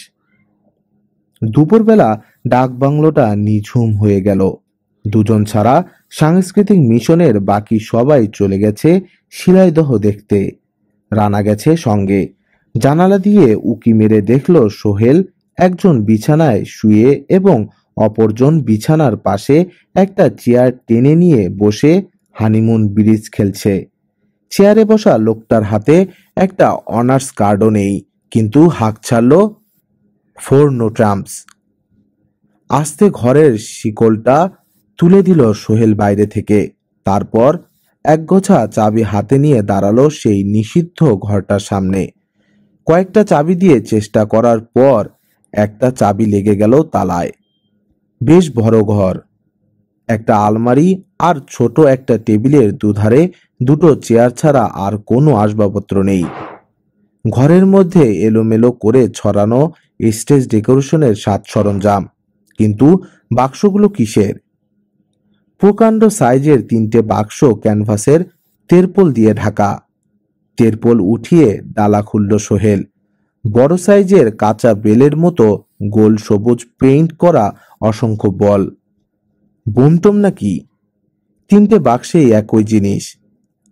দুপুরবেলা ডাকবাংলোটা নিঝুম হয়ে গেল। দুজন ছাড়া সাংস্কৃতিক মিশনের বাকি সবাই চলে গেছে শিলাইদহ দেখতে। রানা গেছে সঙ্গে। জানালা দিয়ে উকি মেরে দেখল সোহেল একজন বিছানায় শুয়ে এবং অপরজন বিছানার পাশে একটা চেয়ার টেনে নিয়ে বসে হানিমুন ব্রিজ খেলছে। চেয়ারে বসা লোকটার হাতে একটা অনার্স কার্ডও নেই, কিন্তু হাঁক ছাড়ল ফর নো ট্রাম্পস। আস্তে ঘরের শিকলটা তুলে দিল সোহেল বাইরে থেকে। তারপর একগোছা চাবি হাতে নিয়ে দাঁড়ালো সেই নিষিদ্ধ ঘরটার সামনে। কয়েকটা চাবি দিয়ে চেষ্টা করার পর একটা চাবি লেগে গেল তালায়। বেশ বড় ঘর। একটা আলমারি আর ছোট একটা টেবিলের দুধারে দুটো চেয়ার ছাড়া আর কোনো আসবাবপত্র নেই। ঘরের মধ্যে এলোমেলো করে ছড়ানো স্টেজ ডেকোরেশনের সাজ সরঞ্জাম, কিন্তু বাক্সগুলো কিসের? প্রকাণ্ড সাইজের তিনটে বাক্স ক্যানভাসের তেরপল দিয়ে ঢাকা। তেরপল উঠিয়ে ডালা খুলল সোহেল। বড় সাইজের কাঁচা বেলের মতো গোল সবুজ পেইন্ট করা অসংখ্য বল। বুনতম নাকি? তিনটে বাক্সেই একই জিনিস।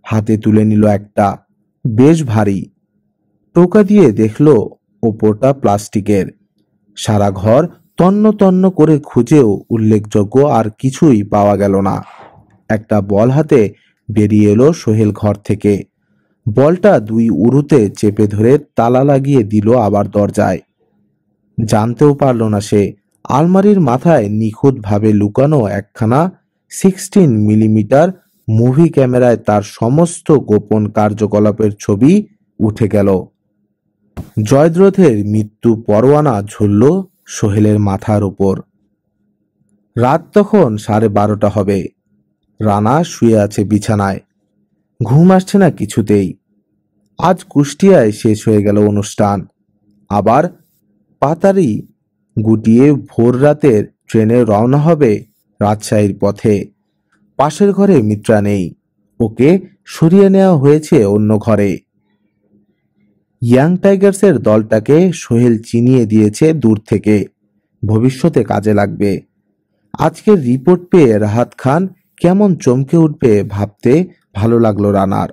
হাতে তুলে নিল একটা, বেশ ভারী। টোকা দিয়ে দেখল ওপরটা প্লাস্টিকের। সারা ঘর তন্ন তন্ন করে খুঁজেও উল্লেখযোগ্য আর কিছুই পাওয়া গেল না। একটা বল হাতে বেরিয়ে এলো সোহেল ঘর থেকে। বলটা দুই উরুতে চেপে ধরে তালা লাগিয়ে দিল আবার দরজায়। জানতেও পারল না সে আলমারির মাথায় নিখুঁতভাবে লুকানো একখানা 16 মিলিমিটার মুভি ক্যামেরায় তার সমস্ত গোপন কার্যকলাপের ছবি উঠে গেল। জয়দ্রথের মৃত্যু পরোয়ানা ঝুলল সোহেলের মাথার উপর। রাত তখন 12:30 হবে। রানা শুয়ে আছে বিছানায়, ঘুম আসছে না কিছুতেই। আজ কুষ্টিয়ায় শেষ হয়ে গেল অনুষ্ঠান, আবার পাতারি গুটিয়ে ভোর রাতের ট্রেনে রওনা হবে রাজশাহীর পথে। পাশের ঘরে মিত্রা নেই, ওকে সরিয়ে নেওয়া হয়েছে অন্য ঘরে। ইয়াং টাইগার্সের দলটাকে সোহেল চিনিয়ে দিয়েছে দূর থেকে, ভবিষ্যতে কাজে লাগবে। আজকের রিপোর্ট পেয়ে রাহাত খান কেমন চমকে উঠবে ভাবতে ভালো লাগলো রানার।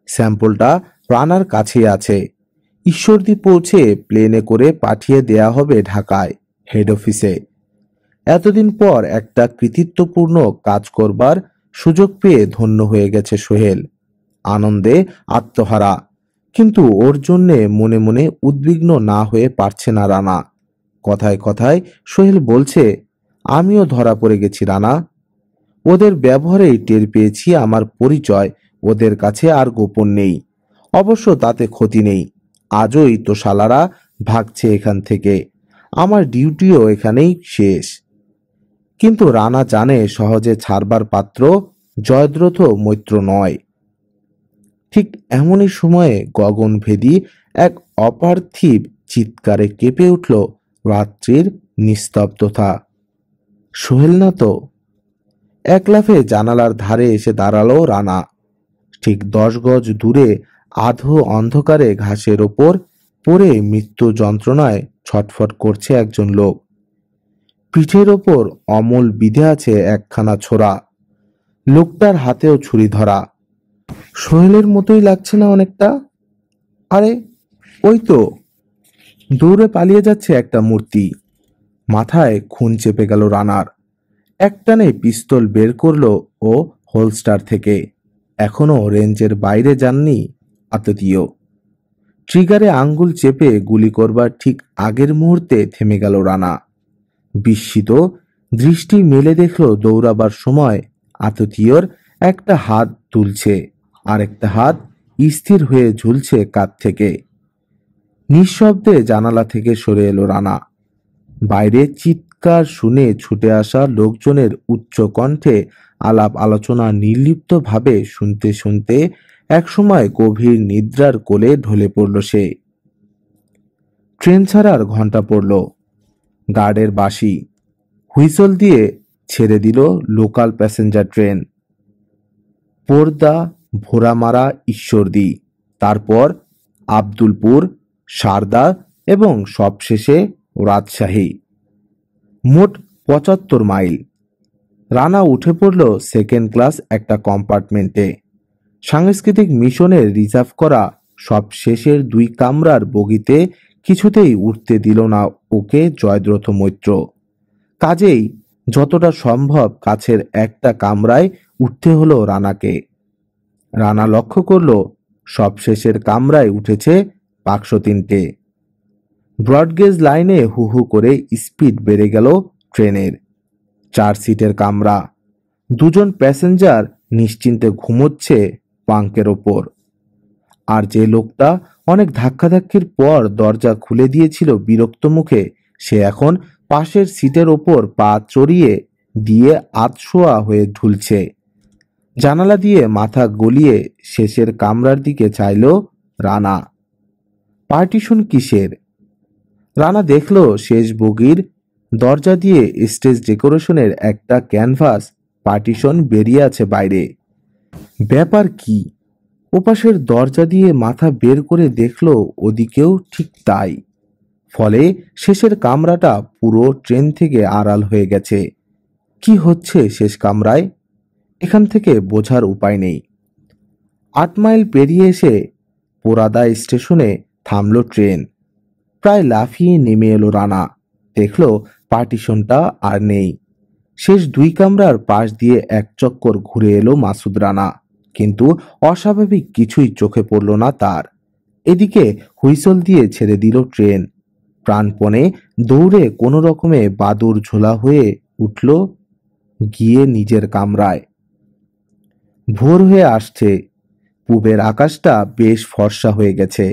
স্যাম্পলটা রানার কাছেই আছে। ঈশ্বরদী পৌঁছে প্লেনে করে পাঠিয়ে দেয়া হবে ঢাকায় হেড অফিসে। এতদিন পর একটা কৃতিত্বপূর্ণ কাজ করবার সুযোগ পেয়ে ধন্য হয়ে গেছে সোহেল। আনন্দে আত্মহারা, কিন্তু ওর জন্যে মনে মনে উদ্বিগ্ন না হয়ে পারছে না রানা। কথায় কথায় সোহেল বলছে, আমিও ধরা পড়ে গেছি রানা। ওদের ব্যবহারেই টের পেয়েছি আমার পরিচয় ওদের কাছে আর গোপন নেই। অবশ্য তাতে ক্ষতি নেই, আজই তো শালারা ভাগছে এখান থেকে, আমার ডিউটিও এখানেই শেষ। কিন্তু রানা জানে সহজে ছাড়বার পাত্র জয়দ্রথ মৈত্র নয়। ঠিক এমনই সময়ে গগনভেদী এক অপার্থিব চিৎকারে কেঁপে উঠল রাত্রির নিস্তব্ধতা। সোহেল না তো! এক লাফে জানালার ধারে এসে দাঁড়ালো রানা। ঠিক 10 গজ দূরে আধো অন্ধকারে ঘাসের ওপর পড়ে মৃত্যু যন্ত্রণায় ছটফট করছে একজন লোক। পিঠের ওপর অমল বিধে আছে একখানা ছোরা, লোকটার হাতেও ছুরি ধরা। সোহেলের মতোই লাগছে না অনেকটা? আরে ওই তো! দৌড়ে পালিয়ে যাচ্ছে একটা মূর্তি। মাথায় খুন চেপে গেল রানার। একটানে পিস্তল বের করলো ও হোলস্টার থেকে। এখনো রেঞ্জের বাইরে যাননি আততীয়। ট্রিগারে আঙ্গুল চেপে গুলি করবার ঠিক আগের মুহূর্তে থেমে গেল রানা। বিস্মিত দৃষ্টি মেলে দেখল দৌড়াবার সময় আততীয়র একটা হাত তুলছে, আরেকটা হাত স্থির হয়ে ঝুলছে কাঁধ থেকে। নিঃশব্দে জানালা থেকে সরে এলো রানা। বাইরে চিৎকার শুনে ছুটে আসা লোকজনের উচ্চ কণ্ঠে আলাপ আলোচনা নির্লিপ্তভাবে শুনতে শুনতে একসময় গভীর নিদ্রার কোলে ঢলে পড়ল সে। ট্রেন ছাড়ার ঘণ্টা পড়ল। গার্ডের বাঁশি হুইসল দিয়ে ছেড়ে দিল লোকাল প্যাসেঞ্জার ট্রেন। পোরদা, ভোরামারা, ঈশ্বরদী, তারপর আব্দুলপুর, সারদা এবং সবশেষে রাজশাহী। মোট 75 মাইল। রানা উঠে পড়ল সেকেন্ড ক্লাস একটা কম্পার্টমেন্টে। সাংস্কৃতিক মিশনের রিজার্ভ করা সব শেষের 2 কামরার বগিতে কিছুতেই উঠতে দিল না ওকে জয়দ্রথ মৈত্র। কাজেই যতটা সম্ভব কাছের একটা কামরায় উঠতে হলো রানাকে। রানা লক্ষ্য করল সব শেষের কামরায় উঠেছে 503টে। ব্রডগেজ লাইনে হু হু করে স্পিড বেড়ে গেল ট্রেনের। 4 সিটের কামরা, 2 জন প্যাসেঞ্জার নিশ্চিন্তে ঘুমোচ্ছে বাঙ্কের ওপর। আর যে লোকটা অনেক ধাক্কাধাক্কির পর দরজা খুলে দিয়েছিল বিরক্ত মুখে, সে এখন পাশের সিটের ওপর পা চড়িয়ে দিয়ে আধশোয়া হয়ে ঝুলছে। জানালা দিয়ে মাথা গলিয়ে শেষের কামরার দিকে চাইল রানা। পার্টিশন কিসের? রানা দেখল শেষ বগির দরজা দিয়ে স্টেজ ডেকোরেশনের একটা ক্যানভাস পার্টিশন বেরিয়ে আছে বাইরে। ব্যাপার কি? ওপাশের দরজা দিয়ে মাথা বের করে দেখল ওদিকেও ঠিক তাই। ফলে শেষের কামরাটা পুরো ট্রেন থেকে আড়াল হয়ে গেছে। কি হচ্ছে শেষ কামরায়? এখান থেকে বোঝার উপায় নেই। 8 মাইল পেরিয়ে এসে পোরাদা স্টেশনে থামল ট্রেন। প্রায় লাফিয়ে নেমে এলো রানা। দেখল পার্টিশনটা আর নেই। শেষ 2 কামরার পাশ দিয়ে এক চক্কর ঘুরে এলো মাসুদ রানা, কিন্তু অস্বাভাবিক কিছুই চোখে পড়ল না তার। এদিকে হুইসল দিয়ে ছেড়ে দিল ট্রেন। প্রাণপণে দৌড়ে কোনো রকমে বাদুর ঝোলা হয়ে উঠল গিয়ে নিজের কামরায়। ভোর হয়ে আসছে, পূবের আকাশটা বেশ ফর্সা হয়ে গেছে।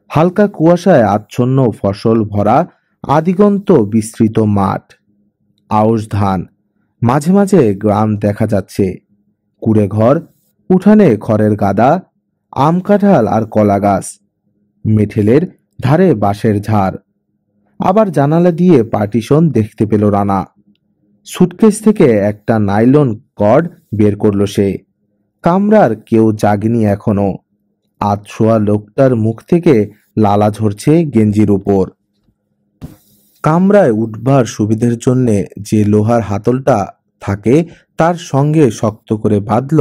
হালকা কুয়াশায় আচ্ছন্ন ফসল ভরা আদিগন্ত বিস্তৃত মাঠ, আউশ ধান, মাঝে মাঝে গ্রাম দেখা যাচ্ছে, কুড়ে ঘর, উঠানে খড়ের গাদা, আম কাঁঠাল আর কলা গাছ, মেঠেলের ধারে বাঁশের ঝাড়। আবার জানালা দিয়ে পার্টিশন দেখতে পেল রানা। সুটকেস থেকে একটা নাইলন কর্ড বের করলো সে। কামরার কেউ জাগেনি এখনো। আধশোয়া লোকটার মুখ থেকে লালা ঝরছে গেঞ্জির উপর। কামরায় উঠবার সুবিধের জন্যে যে লোহার হাতলটা থাকে তার সঙ্গে শক্ত করে বাঁধল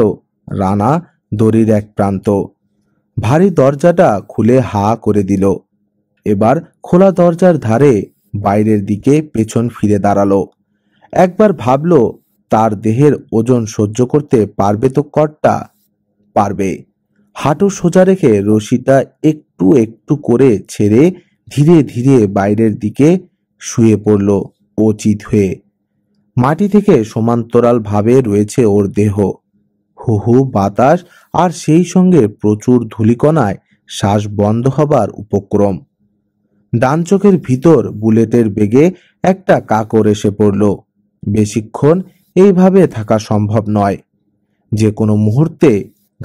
রানা দড়ির এক প্রান্ত। ভারী দরজাটা খুলে হা করে দিল। এবার খোলা দরজার ধারে বাইরের দিকে পেছন ফিরে দাঁড়ালো। একবার ভাবল তার দেহের ওজন সহ্য করতে পারবে তো কর্ডটা? পারবে। হাঁটু সোজা রেখে রশিটা একটু একটু করে ছেড়ে ধীরে ধীরে বাইরের দিকে শুয়ে পড়ল ও চিত হয়ে। মাটি থেকে সমান্তরাল ভাবে রয়েছে ওর দেহ। হু হু বাতাস আর সেই সঙ্গে প্রচুর ধূলিকণায় শ্বাস বন্ধ হবার উপক্রম। ডান চোখের ভিতর বুলেটের বেগে একটা কাকড় এসে পড়ল। বেশিক্ষণ এইভাবে থাকা সম্ভব নয়। যে কোনো মুহূর্তে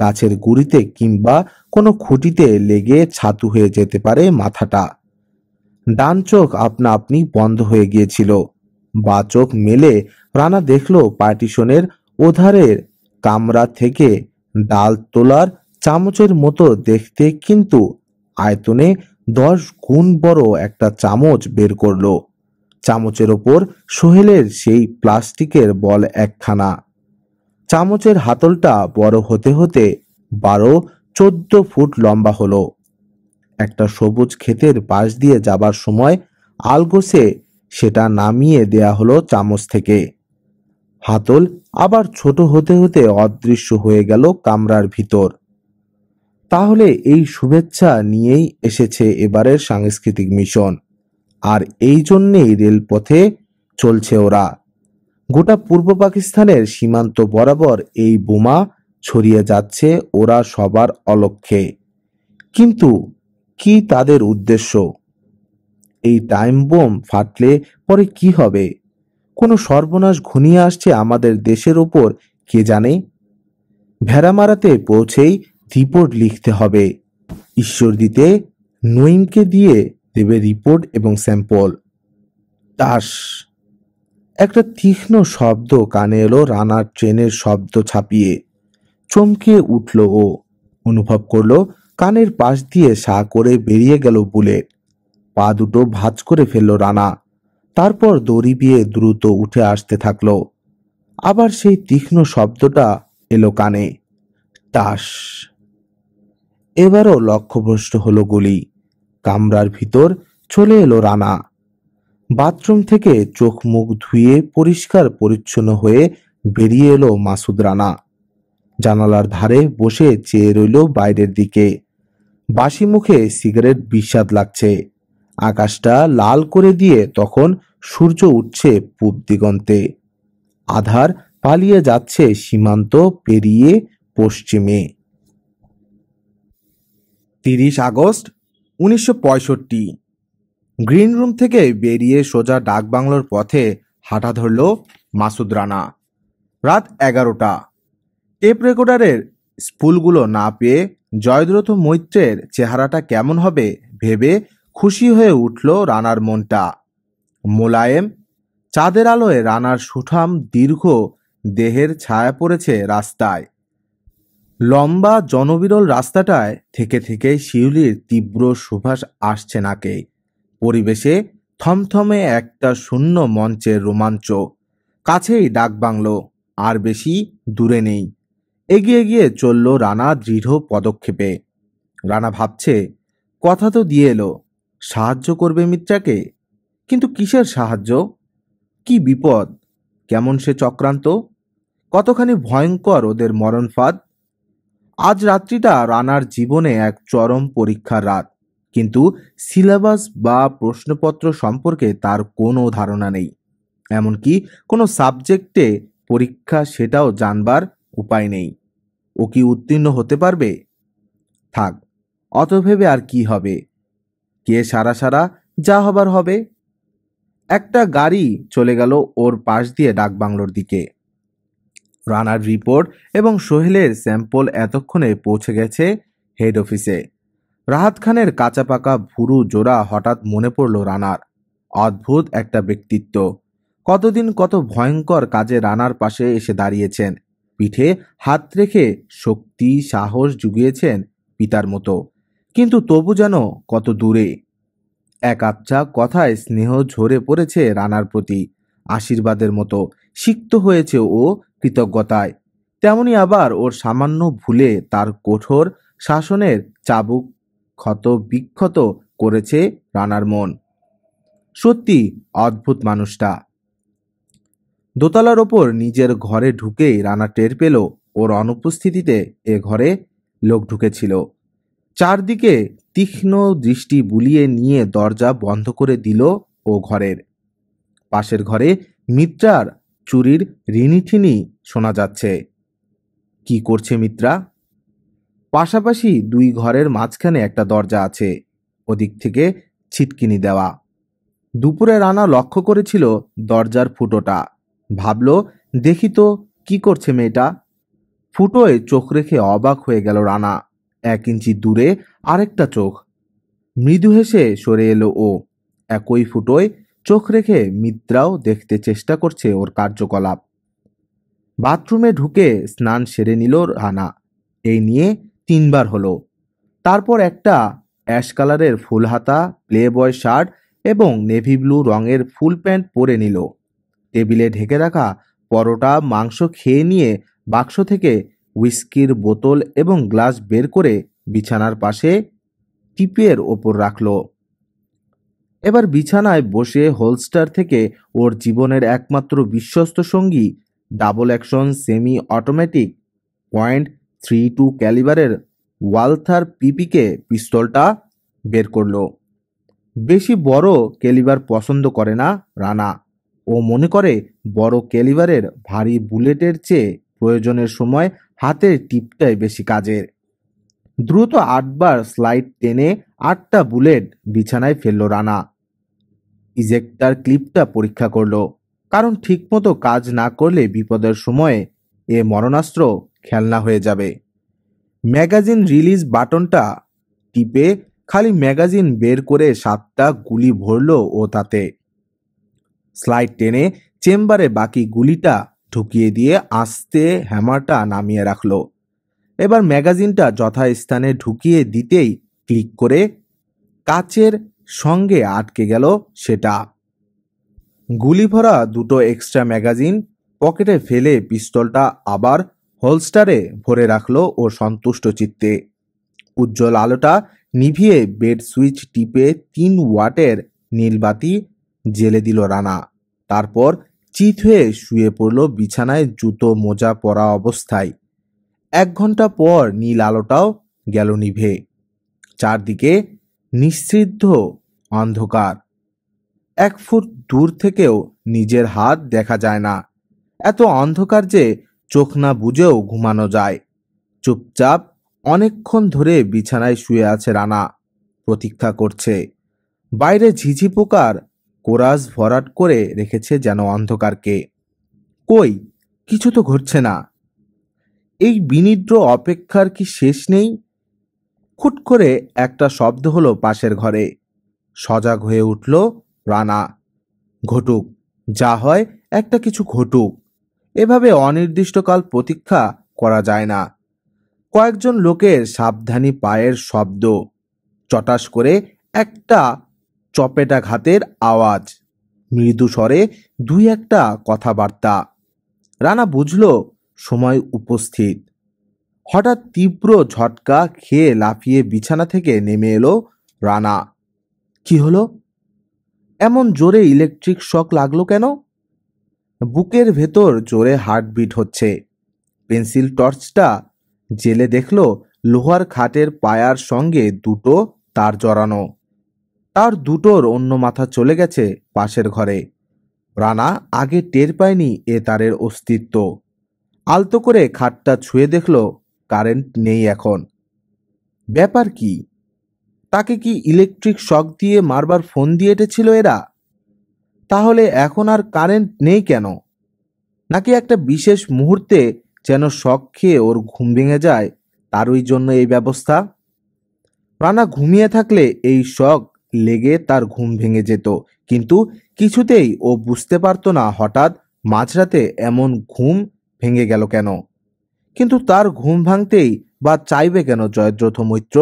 গাছের গুড়িতে কিংবা কোনো খুঁটিতে লেগে ছাতু হয়ে যেতে পারে মাথাটা। ডান চোখ আপনা আপনি বন্ধ হয়ে গিয়েছিল। বা চোখ মেলে রানা দেখল পার্টিশনের ওধারের কামরা থেকে ডাল তোলার চামচের মতো দেখতে কিন্তু আয়তনে 10 গুণ বড় একটা চামচ বের করলো। চামচের ওপর সোহেলের সেই প্লাস্টিকের বল একখানা। চামচের হাতলটা বড় হতে হতে 12-14 ফুট লম্বা হলো। একটা সবুজ ক্ষেতের পাশ দিয়ে যাবার সময় আলগোসে সেটা নামিয়ে দেয়া হলো চামচ থেকে। হাতল আবার ছোট হতে হতে অদৃশ্য হয়ে গেল কামরার ভিতর। তাহলে এই শুভেচ্ছা নিয়েই এসেছে এবারের সাংস্কৃতিক মিশন। আর এই জন্যেই রেলপথে চলছে ওরা। গোটা পূর্ব পাকিস্তানের সীমান্ত বরাবর এই বোমা ছড়িয়ে যাচ্ছে ওরা সবার অলক্ষ্যে। কিন্তু কি তাদের উদ্দেশ্য? এই টাইম বোম ফাটলে পরে কি হবে? কোনো সর্বনাশ ঘনিয়ে আসছে আমাদের দেশের ওপর, কে জানে। ভেড়ামারাতে পৌঁছেই রিপোর্ট লিখতে হবে। ঈশ্বর দিতে নঈমকে দিয়ে দেবে রিপোর্ট এবং স্যাম্পল। টাস! একটা তীক্ষ্ণ শব্দ কানে এলো রানার ট্রেনের শব্দ ছাপিয়ে। চমকে উঠল ও। অনুভব করলো কানের পাশ দিয়ে সা করে বেরিয়ে গেল বুলেট। পা দুটো ভাঁজ করে ফেলল রানা। তারপর দড়ি দিয়ে দ্রুত উঠে আসতে থাকলো। আবার সেই তীক্ষ্ণ শব্দটা এলো কানে। টাস! এবারও লক্ষ্যভ্রষ্ট হলো গুলি। কামরার ভিতর চলে এলো রানা। বাথরুম থেকে চোখ মুখ ধুয়ে পরিষ্কার পরিচ্ছন্ন হয়ে বেরিয়ে এলো মাসুদ রানা। জানালার ধারে বসে চেয়ে রইল বাইরের দিকে। বাসি মুখে সিগারেট বিস্বাদ লাগছে। আকাশটা লাল করে দিয়ে তখন সূর্য উঠছে পূব দিগন্তে। আধার পালিয়ে যাচ্ছে সীমান্ত পেরিয়ে পশ্চিমে। 30 আগস্ট 1965। গ্রিন রুম থেকে বেরিয়ে সোজা ডাকবাংলোর পথে হাঁটা ধরল মাসুদ রানা। রাত 11টা। টেপ রেকর্ডারের স্পুলগুলো না পেয়ে জয়দ্রথ মৈত্রের চেহারাটা কেমন হবে ভেবে খুশি হয়ে উঠল রানার মনটা। মোলায়েম চাঁদের আলোয় রানার সুঠাম দীর্ঘ দেহের ছায়া পড়েছে রাস্তায়। লম্বা জনবিরল রাস্তাটায় থেকে থেকে শিউলির তীব্র সুবাস আসছে নাকে। পরিবেশে থমথমে একটা শূন্য মঞ্চের রোমাঞ্চ। কাছেই ডাকবাংলো, আর বেশি দূরে নেই। এগিয়ে গিয়ে চলল রানা দৃঢ় পদক্ষেপে। রানা ভাবছে, কথা তো দিয়ে এলো, সাহায্য করবে মিত্রাকে। কিন্তু কিসের সাহায্য? কি বিপদ? কেমন সে চক্রান্ত? কতখানি ভয়ঙ্কর ওদের মরণফাঁদ? আজ রাত্রিটা রানার জীবনে এক চরম পরীক্ষার রাত। কিন্তু সিলেবাস বা প্রশ্নপত্র সম্পর্কে তার কোনো ধারণা নেই। এমনকি কোনো সাবজেক্টে পরীক্ষা সেটাও জানবার উপায় নেই। ও কি উত্তীর্ণ হতে পারবে? থাক, অত ভেবে আর কি হবে। কে সারা সারা, যা হবার হবে। একটা গাড়ি চলে গেল ওর পাশ দিয়ে ডাকবাংলোর দিকে। রানার রিপোর্ট এবং সোহেলের স্যাম্পল এতক্ষণে পৌঁছে গেছে হেড অফিসে। রাহাত খানের কাঁচা পাকা ভুরু জোড়া হঠাৎ মনে পড়ল রানার। অদ্ভুত একটা ব্যক্তিত্ব। কতদিন কত ভয়ঙ্কর কাজে রানার পাশে এসে দাঁড়িয়েছেন, পিঠে হাত রেখে শক্তি সাহস জুগিয়েছেন পিতার মতো। কিন্তু তবু যেন কত দূরে। এক আবছা কথায় স্নেহ ঝরে পড়েছে রানার প্রতি, আশীর্বাদের মতো সিক্ত হয়েছে ও কৃতজ্ঞতায়। তেমনি আবার ওর সামান্য ভুলে তার কঠোর শাসনের চাবুক ক্ষত বিক্ষত করেছে রানার মন। সত্যি অদ্ভুত মানুষটা। দোতলার ওপর নিজের ঘরে ঢুকেই রানা টের পেল ওর অনুপস্থিতিতে এ ঘরে লোক ঢুকেছিল। চারদিকে তীক্ষ্ণ দৃষ্টি বুলিয়ে নিয়ে দরজা বন্ধ করে দিল ও ঘরের। পাশের ঘরে মিত্রার চুরির রিনিঠিনি শোনা যাচ্ছে। কি করছে মিত্রা? পাশাপাশি দুই ঘরের মাঝখানে একটা দরজা আছে, ওদিক থেকে ছিটকিনি দেওয়া। দুপুরে রানা লক্ষ্য করেছিল দরজার ফুটোটা। ভাবল, দেখি তো কি করছে মেয়েটা। ফুটোয় চোখ রেখে অবাক হয়ে গেল রানা। 1 ইঞ্চি দূরে আরেকটা চোখ। মৃদু হেসে সরে এলো ও। একই ফুটোয় চোখ রেখে মিত্রাও দেখতে চেষ্টা করছে ওর কার্যকলাপ। বাথরুমে ঢুকে স্নান সেরে নিল রানা। এই নিয়ে 3 বার হলো। তারপর একটা অ্যাশ কালারের ফুল হাতা প্লে বয় শার্ট এবং নেভি ব্লু রঙের ফুল প্যান্ট পরে নিল। টেবিলে ঢেকে রাখা পরোটা মাংস খেয়ে নিয়ে বাক্স থেকে হুইস্কির বোতল এবং গ্লাস বের করে বিছানার পাশে টিপের ওপর রাখল। এবার বিছানায় বসে হোলস্টার থেকে ওর জীবনের একমাত্র বিশ্বস্ত সঙ্গী ডাবল অ্যাকশন সেমি অটোমেটিক .32 ক্যালিবারের ওয়ালথার পিপিকে পিস্তলটা বের করল। বেশি বড় ক্যালিবার পছন্দ করে না রানা। ও মনে করে বড় ক্যালিবারের ভারী বুলেটের চেয়ে প্রয়োজনের সময় হাতের টিপটাই বেশি কাজের। দ্রুত 8 বার স্লাইড টেনে 8টা বুলেট বিছানায় ফেলল রানা। ইজেক্টার ক্লিপটা পরীক্ষা করল, কারণ ঠিকমতো কাজ না করলে বিপদের সময়ে এ মরণাস্ত্র খেলনা হয়ে যাবে। ম্যাগাজিন রিলিজ বাটনটা টিপে খালি ম্যাগাজিন বের করে 7টা গুলি ভরল ও তাতে। স্লাইড টেনে চেম্বারে বাকি গুলিটা ঢুকিয়ে দিয়ে আস্তে হ্যামারটা নামিয়ে রাখল। এবার ম্যাগাজিনটা যথাস্থানে ঢুকিয়ে দিতেই ক্লিক করে কাচের সঙ্গে আটকে গেল সেটা। গুলি ভরা 2টো এক্সট্রা ম্যাগাজিন পকেটে ফেলে পিস্তলটা আবার হোলস্টারে ভরে রাখল ও সন্তুষ্ট চিত্তে। উজ্জ্বল আলোটা নিভিয়ে বেড সুইচ টিপে 3 ওয়াটের নীলবাতি জ্বেলে দিল রানা। তারপর চিত হয়ে শুয়ে পড়ল বিছানায় জুতো মোজা পরা অবস্থায়। 1 ঘন্টা পর নীল আলোটাও গেল নিভে। চারদিকে নিস্তব্ধ অন্ধকার। 1 ফুট দূর থেকেও নিজের হাত দেখা যায় না। এত অন্ধকার যে চোখ না বুজেও ঘুমানো যায়। চুপচাপ অনেকক্ষণ ধরে বিছানায় শুয়ে আছে রানা, প্রতীক্ষা করছে। বাইরে ঝিঝি পোকার কোরাস ভরাট করে রেখেছে যেন অন্ধকারকে। কই, কিছু তো ঘটছে না। এই বিনিদ্র অপেক্ষার কি শেষ নেই? খুট করে একটা শব্দ হলো পাশের ঘরে। সজাগ হয়ে উঠল রানা। ঘটুক, যা হয় একটা কিছু ঘটুক। এভাবে অনির্দিষ্টকাল প্রতীক্ষা করা যায় না। কয়েকজন লোকের সাবধানী পায়ের শব্দ, চটাস করে একটা চপেটাঘাতের আওয়াজ, মৃদু স্বরে 2-একটা কথাবার্তা। রানা বুঝল সময় উপস্থিত। হঠাৎ তীব্র ঝটকা খেয়ে লাফিয়ে বিছানা থেকে নেমে এলো রানা। কি হলো? এমন জোরে ইলেকট্রিক শক লাগলো কেন? বুকের ভেতর জোরে হার্টবিট হচ্ছে। পেন্সিল টর্চটা জেলে দেখল লোহার খাটের পায়ার সঙ্গে 2টো তার জড়ানো। তার 2টোর অন্য মাথা চলে গেছে পাশের ঘরে। রানা আগে টের পায়নি এ তারের অস্তিত্ব। আলতো করে খাটটা ছুঁয়ে দেখল কারেন্ট নেই এখন। ব্যাপার কি? তাকে কি ইলেকট্রিক শক দিয়ে মারবার ফোন দিয়ে এঁটেছিল এরা? তাহলে এখন আর কারেন্ট নেই কেন? নাকি একটা বিশেষ মুহূর্তে যেন শক খেয়ে ওর ঘুম ভেঙে যায়, তারই জন্য এই ব্যবস্থা? রানা ঘুমিয়ে থাকলে এই শক লেগে তার ঘুম ভেঙে যেত, কিন্তু কিছুতেই ও বুঝতে পারতো না হঠাৎ মাঝরাতে এমন ঘুম ভেঙে গেল কেন। কিন্তু তার ঘুম ভাঙতেই বা চাইবে কেন জয়দ্রথ মৈত্র?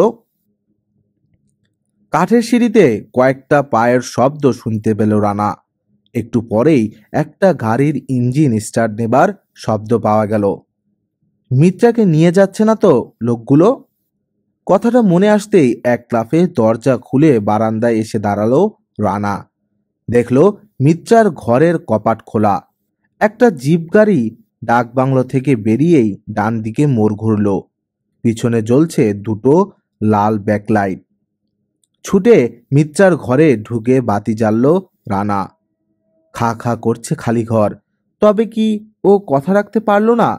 কাঠের সিঁড়িতে কয়েকটা পায়ের শব্দ শুনতে পেল রানা। একটু পরেই একটা গাড়ির ইঞ্জিন স্টার্ট নেবার শব্দ পাওয়া গেল। মিত্রাকে নিয়ে যাচ্ছে না তো লোকগুলো? কথাটা মনে আসতেই এক লাফে দরজা খুলে বারান্দায় এসে দাঁড়ালো রানা। দেখলো মিত্রার ঘরের কপাট খোলা। একটা জিপ গাড়ি ডাক বাংলো থেকে বেরিয়েই ডান দিকে মোড় ঘুরল। পিছনে জ্বলছে দুটো লাল ব্যাকলাইট। ছুটে মিত্রার ঘরে ঢুকে বাতি জ্বালল রানা। খা খা করছে খালি ঘর, তবে কি ও কথা রাখতে পারল না?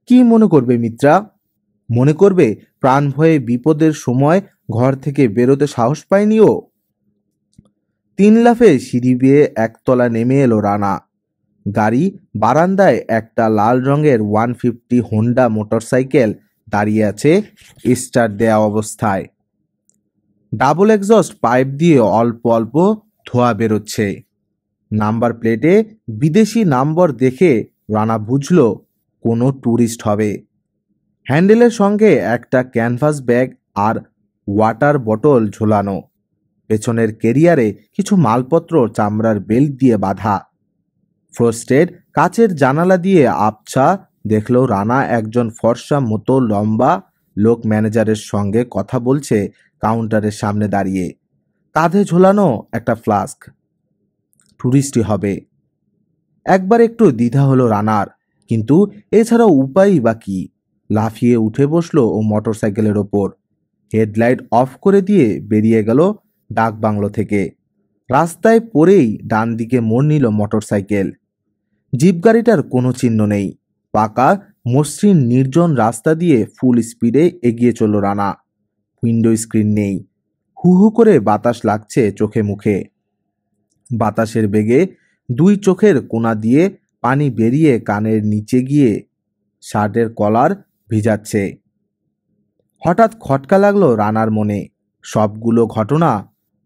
কি মনে করবে মিত্রা? মনে করবে প্রাণ ভয়ে বিপদের সময় ঘর থেকে বেরোতে সাহস পায়নি ও? 3 লাফে সিঁড়ি বেয়ে একতলা নেমে এলো রানা। গাড়ি বারান্দায় একটা লাল রঙের 150 হোন্ডা মোটরসাইকেল দাঁড়িয়ে আছে স্টার্ট দেয়া অবস্থায়। ডাবল এক্সস্ট পাইপ দিয়ে অল্প অল্প ধোঁয়া বেরোচ্ছে। নাম্বার প্লেটে বিদেশি নম্বর দেখে রানা বুঝল কোনো ট্যুরিস্ট হবে। হ্যান্ডেলের সঙ্গে একটা ক্যানভাস ব্যাগ আর ওয়াটার বটল ঝোলানো। পেছনের কেরিয়ারে কিছু মালপত্র চামড়ার বেল্ট দিয়ে বাঁধা। ফ্রস্টেড কাচের জানালা দিয়ে আবছা দেখল রানা একজন ফর্সা মতো লম্বা লোক ম্যানেজারের সঙ্গে কথা বলছে কাউন্টারের সামনে দাঁড়িয়ে, কাঁধে ঝোলানো একটা ফ্লাস্ক। ট্যুরিস্টই হবে। একবার একটু দ্বিধা হলো রানার, কিন্তু এছাড়া উপায়ই বা কি? লাফিয়ে উঠে বসলো ও মোটরসাইকেলের ওপর। হেডলাইট অফ করে দিয়ে বেরিয়ে গেল ডাক বাংলো থেকে। রাস্তায় পড়েই ডান দিকে মোড় নিল মোটরসাইকেল। জিপ গাড়িটার কোনো চিহ্ন নেই। পাকা মসৃণ নির্জন রাস্তা দিয়ে ফুল স্পিডে এগিয়ে চলল রানা। উইন্ডো স্ক্রিন নেই। হু হু করে বাতাস লাগছে চোখে মুখে। বাতাসের বেগে দুই চোখের কোণা দিয়ে পানি বেরিয়ে কানের নিচে গিয়ে শার্টের কলার ভিজাচ্ছে। হঠাৎ খটকা লাগলো রানার মনে। সবগুলো ঘটনা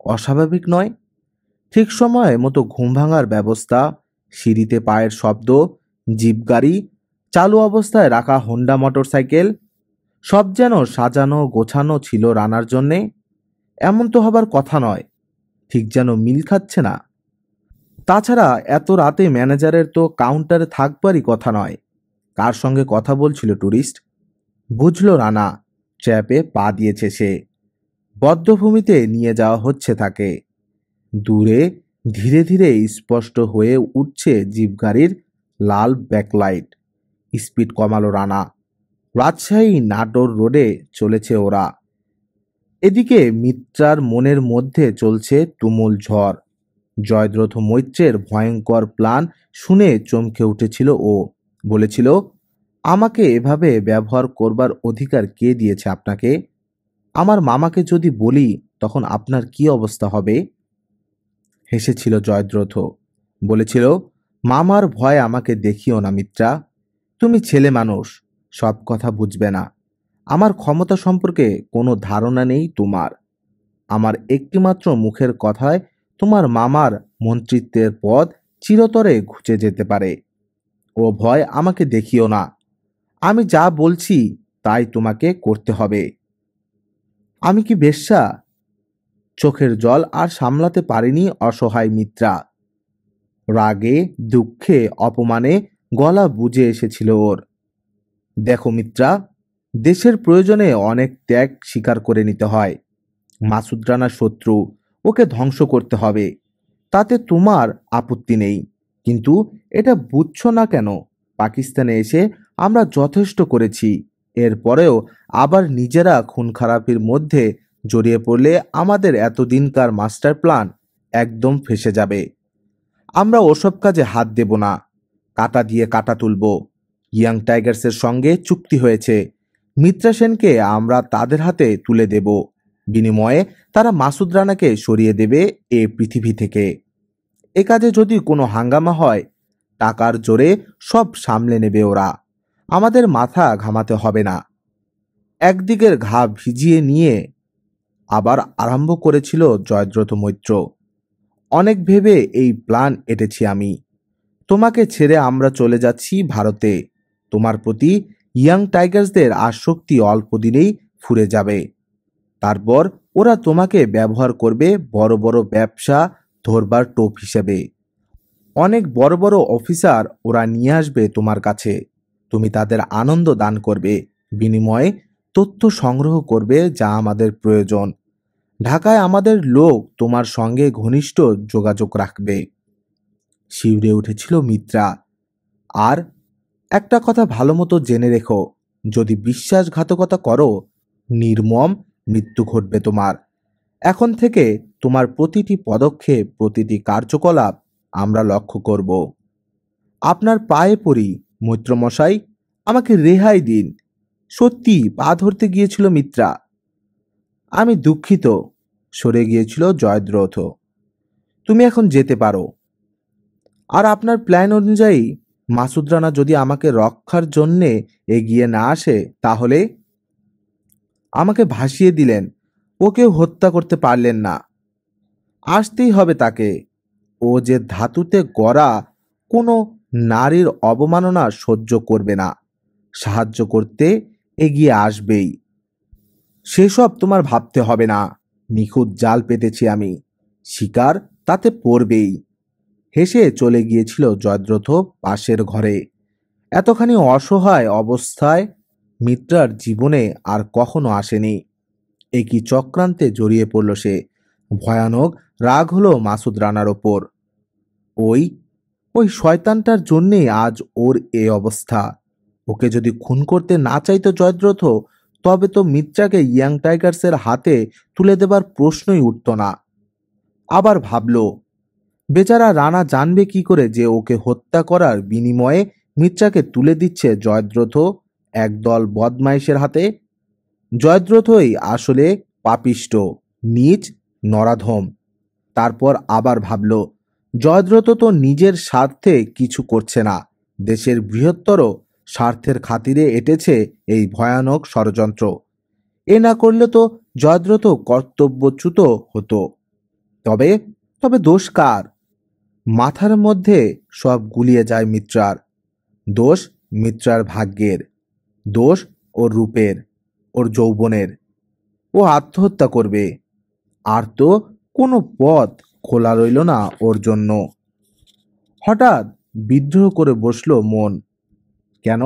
অস্বাভাবিক নয়। ঠিক সময় মতো ঘুম ভাঙার ব্যবস্থা, সিঁড়িতে পায়ের শব্দ, জিপ গাড়ি, চালু অবস্থায় রাখা হোন্ডা মোটরসাইকেল, সব যেন সাজানো গোছানো ছিল রানার জন্যে। এমন তো হবার কথা নয়। ঠিক যেন মিল খাচ্ছে না। তাছাড়া এত রাতে ম্যানেজারের তো কাউন্টারে থাকবারই কথা নয়। কার সঙ্গে কথা বলছিল ট্যুরিস্ট? বুঝল রানা। ট্র্যাপে পা দিয়েছে সে। বদ্ধভূমিতে নিয়ে যাওয়া হচ্ছে তাকে। দূরে ধীরে ধীরে স্পষ্ট হয়ে উঠছে জিপ গাড়ির লাল ব্যাকলাইট। স্পিড কমালো রানা। রাজশাহী নাটোর রোডে চলেছে ওরা। এদিকে মিত্রার মনের মধ্যে চলছে তুমুল ঝড়। জয়দ্রথ মৈত্রের ভয়ঙ্কর প্ল্যান শুনে চমকে উঠেছিল ও। বলেছিল, আমাকে এভাবে ব্যবহার করবার অধিকার কে দিয়েছে আপনাকে? আমার মামাকে যদি বলি তখন আপনার কি অবস্থা হবে? হেসেছিল জয়দ্রথ। বলেছিল, মামার ভয় আমাকে দেখিও না মিত্রা। তুমি ছেলে মানুষ, সব কথা বুঝবে না। আমার ক্ষমতা সম্পর্কে কোনো ধারণা নেই তোমার। আমার একটিমাত্র মুখের কথায় তোমার মামার মন্ত্রিত্বের পদ চিরতরে ঘুচে যেতে পারে। ও ভয় আমাকে দেখিও না। আমি যা বলছি তাই তোমাকে করতে হবে। আমি কি বেশ্যা? চোখের জল আর সামলাতে পারেনি অসহায় মিত্রা। রাগে দুঃখে অপমানে গলা বুজে এসেছিল ওর। দেখো মিত্রা, দেশের প্রয়োজনে অনেক ত্যাগ স্বীকার করে নিতে হয়। মাসুদ রানা শত্রু, ওকে ধ্বংস করতে হবে, তাতে তোমার আপত্তি নেই। কিন্তু এটা বুঝছো না কেন? পাকিস্তানে এসে আমরা যথেষ্ট করেছি। এরপরেও আবার নিজেরা খুন খারাপির মধ্যে জড়িয়ে পড়লে আমাদের এতদিনকার মাস্টার প্ল্যান একদম ফেঁসে যাবে। আমরা ওসব কাজে হাত দেব না। কাটা দিয়ে কাটা তুলব। ইয়াং টাইগার্সের সঙ্গে চুক্তি হয়েছে। মিত্রা সেনকে আমরা তাদের হাতে তুলে দেব। বিনিময়ে তারা মাসুদ রানাকে সরিয়ে দেবে এ পৃথিবী থেকে। এ কাজে যদি কোনো হাঙ্গামা হয়, টাকার জোরে সব সামলে নেবে ওরা। আমাদের মাথা ঘামাতে হবে না। একদিকের ঘা ভিজিয়ে নিয়ে আবার আরম্ভ করেছিল জয়দ্রথ মৈত্র। অনেক ভেবে এই প্ল্যান এঁটেছি আমি। তোমাকে ছেড়ে আমরা চলে যাচ্ছি ভারতে। তোমার প্রতি ইয়াং টাইগার্সদের আসক্তি অল্প দিনেই ফুরে যাবে। তারপর ওরা তোমাকে ব্যবহার করবে বড় বড় ব্যবসা ধরবার টোপ হিসেবে। অনেক বড় বড় অফিসার ওরা নিয়ে আসবে তোমার কাছে। তুমি তাদের আনন্দ দান করবে, বিনিময়ে তথ্য সংগ্রহ করবে যা আমাদের প্রয়োজন। ঢাকায় আমাদের লোক তোমার সঙ্গে ঘনিষ্ঠ যোগাযোগ রাখবে। শিউরে উঠেছিল মিত্রা। আর একটা কথা ভালো মতো জেনে রেখো, যদি বিশ্বাসঘাতকতা করো, নির্মম মৃত্যু ঘটবে তোমার। এখন থেকে তোমার প্রতিটি পদক্ষেপ, প্রতিটি কার্যকলাপ আমরা লক্ষ্য করব। আপনার পায়ে পড়ি মৈত্রমশাই, আমাকে রেহাই দিন। সত্যি পা ধরতে গিয়েছিল মিত্রা। আমি দুঃখিত, সরে গিয়েছিল জয়দ্রথ। তুমি এখন যেতে পারো। আর আপনার প্ল্যান অনুযায়ী মাসুদ রানা যদি আমাকে রক্ষার জন্যে এগিয়ে না আসে, তাহলে? আমাকে ভাসিয়ে দিলেন, ওকেও হত্যা করতে পারলেন না। আসতেই হবে তাকে। ও যে ধাতুতে গড়া, কোনো নারীর অবমাননা সহ্য করবে না। সাহায্য করতে এগিয়ে আসবেই। সেসব তোমার ভাবতে হবে না। নিখুঁত জাল পেতেছি আমি, শিকার তাতে পড়বেই। হেসে চলে গিয়েছিল জয়দ্রথ পাশের ঘরে। এতখানি অসহায় অবস্থায় মিত্রার জীবনে আর কখনো আসেনি। একই চক্রান্তে জড়িয়ে পড়ল সে। ভয়ানক রাগ হলো মাসুদ রানার ওপর। ওই ওই শয়তানটার জন্যেই আজ ওর এ অবস্থা। ওকে যদি খুন করতে না চাইতো জয়দ্রথ, তবে তো মিত্রাকে ইয়াং টাইগার্সের হাতে তুলে দেবার প্রশ্নই উঠত না। আবার ভাবল, বেচারা রানা জানবে কি করে যে ওকে হত্যা করার বিনিময়ে মিত্রাকে তুলে দিচ্ছে জয়দ্রথ একদল বদমাইশের হাতে। জয়দ্রথই আসলে পাপিষ্ট, নীচ, নরাধম। তারপর আবার ভাবল, জয়দ্রথ তো নিজের স্বার্থে কিছু করছে না, দেশের বৃহত্তর স্বার্থের খাতিরে এঁটেছে এই ভয়ানক ষড়যন্ত্র। এ না করলে তো জয়দ্রথ কর্তব্যচ্যুত হতো। তবে তবে দোষ কার? মাথার মধ্যে সব গুলিয়ে যায় মিত্রার। দোষ মিত্রার ভাগ্যের, দোষ ওর রূপের, ওর যৌবনের। ও আত্মহত্যা করবে, আর তো কোনো পথ খোলা রইল না ওর জন্য। হঠাৎ বিদ্রোহ করে বসল মন। কেন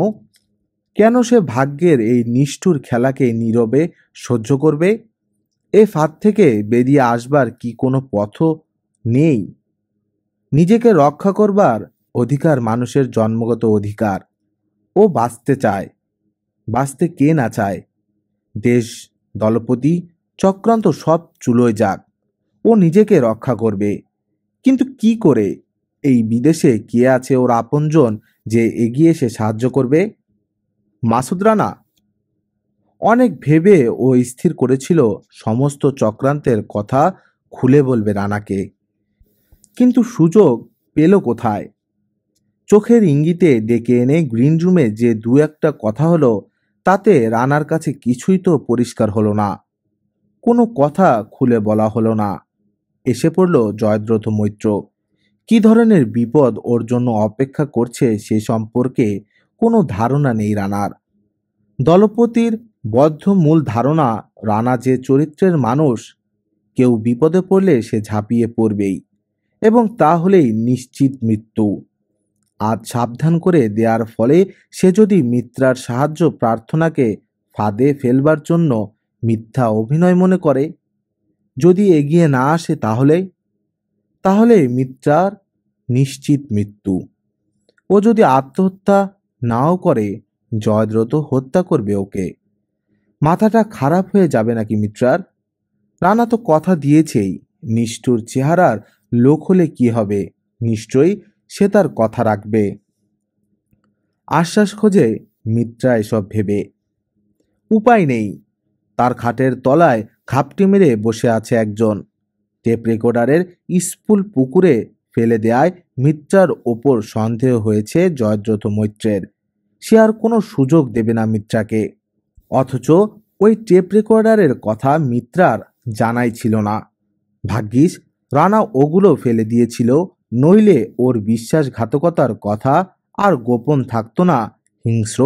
কেন সে ভাগ্যের এই নিষ্ঠুর খেলাকে নীরবে সহ্য করবে? এ ফাঁদ থেকে বেরিয়ে আসবার কি কোনো পথ নেই? নিজেকে রক্ষা করবার অধিকার মানুষের জন্মগত অধিকার। ও বাঁচতে চায়, বাঁচতে কে না চায়? দেশ, দলপতি, চক্রান্ত সব চুলোয় যাক, ও নিজেকে রক্ষা করবে। কিন্তু কি করে? এই বিদেশে কে আছে ওর আপনজন যে এগিয়ে এসে সাহায্য করবে? মাসুদ রানা? অনেক ভেবে ও স্থির করেছিল সমস্ত চক্রান্তের কথা খুলে বলবে রানাকে। কিন্তু সুযোগ পেল কোথায়? চোখের ইঙ্গিতে ডেকে এনে গ্রিন রুমে যে দু একটা কথা হলো, তাতে রানার কাছে কিছুই তো পরিষ্কার হলো না। কোনো কথা খুলে বলা হলো না। এসে পড়ল জয়দ্রথ মৈত্র। কি ধরনের বিপদ ওর জন্য অপেক্ষা করছে সে সম্পর্কে কোনো ধারণা নেই রানার। দলপতির বদ্ধ মূল ধারণা, রানা যে চরিত্রের মানুষ, কেউ বিপদে পড়লে সে ঝাঁপিয়ে পড়বেই, এবং তা হলেই নিশ্চিত মৃত্যু। আজ সাবধান করে দেওয়ার ফলে সে যদি মিত্রার সাহায্য প্রার্থনাকে ফাঁদে ফেলবার জন্য মিথ্যা অভিনয় মনে করে, যদি এগিয়ে না আসে, তাহলে তাহলে মিত্রার নিশ্চিত মৃত্যু। ও যদি আত্মহত্যা নাও করে, জয়দ্রথ হত্যা করবে ওকে। মাথাটা খারাপ হয়ে যাবে নাকি মিত্রার? রানা তো কথা দিয়েছেই, নিষ্ঠুর চেহারার লোক হলে কি হবে, নিশ্চয়ই সে তার কথা রাখবে। আশ্বাস খোঁজে মিত্রা এসব ভেবে। উপায় নেই, তার খাটের তলায় ঘাপটি মেরে বসে আছে একজন। টেপ রেকর্ডারের স্পুল পুকুরে ফেলে দেয়ায় মিত্রার ওপর সন্দেহ হয়েছে জয়দ্রথ মৈত্রের। সে আর কোনো সুযোগ দেবে না মিত্রাকে। অথচ ওই টেপ রেকর্ডারের কথা মিত্রার জানাই ছিল না। ভাগ্যিস রানা ওগুলো ফেলে দিয়েছিল, নইলে ওর বিশ্বাসঘাতকতার কথা আর গোপন থাকতো না হিংস্র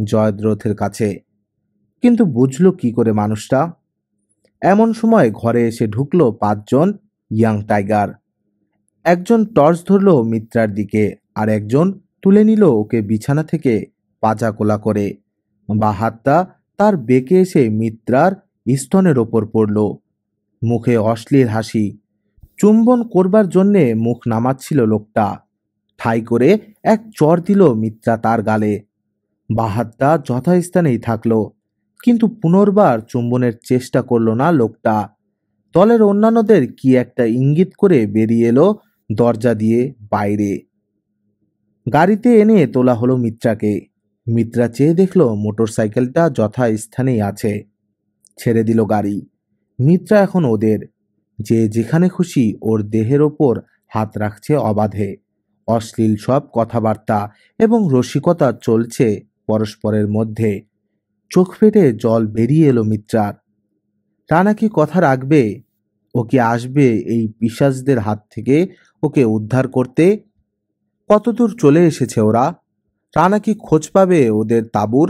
জয়দ্রথের কাছে। কিন্তু বুঝলো কি করে মানুষটা? এমন সময় ঘরে এসে ঢুকলো 5 জন ইয়াং টাইগার। একজন টর্চ ধরলো মিত্রার দিকে, আর একজন তুলে নিল ওকে বিছানা থেকে পাজা কোলা করে। বা হাতটা তার বেঁকে এসে মিত্রার স্তনের ওপর পড়ল। মুখে অশ্লীল হাসি। চুম্বন করবার জন্যে মুখ নামাচ্ছিল লোকটা। ঠাই করে এক চড় দিল মিত্রা তার গালে। বা হাতটা যথাস্থানেই থাকলো, কিন্তু পুনর্বার চুম্বনের চেষ্টা করল না লোকটা। দলের অন্যান্যদের কি একটা ইঙ্গিত করে বেরিয়ে এলো দরজা দিয়ে বাইরে। গাড়িতে এনে তোলা হলো মিত্রাকে। মিত্রা চেয়ে দেখলো মোটরসাইকেলটা যথাস্থানেই আছে। ছেড়ে দিল গাড়ি। মিত্রা এখন ওদের, যে যেখানে খুশি ওর দেহের ওপর হাত রাখছে অবাধে। অশ্লীল সব কথাবার্তা এবং রসিকতা চলছে পরস্পরের মধ্যে। চোখ ফেটে জল বেরিয়ে এলো মিত্রার। রানা কি কথা রাখবে? ও কি আসবে এই পিশাচদের হাত থেকে ওকে উদ্ধার করতে? কতদূর চলে এসেছে ওরা? রানা কি খোঁজ পাবে ওদের তাঁবুর?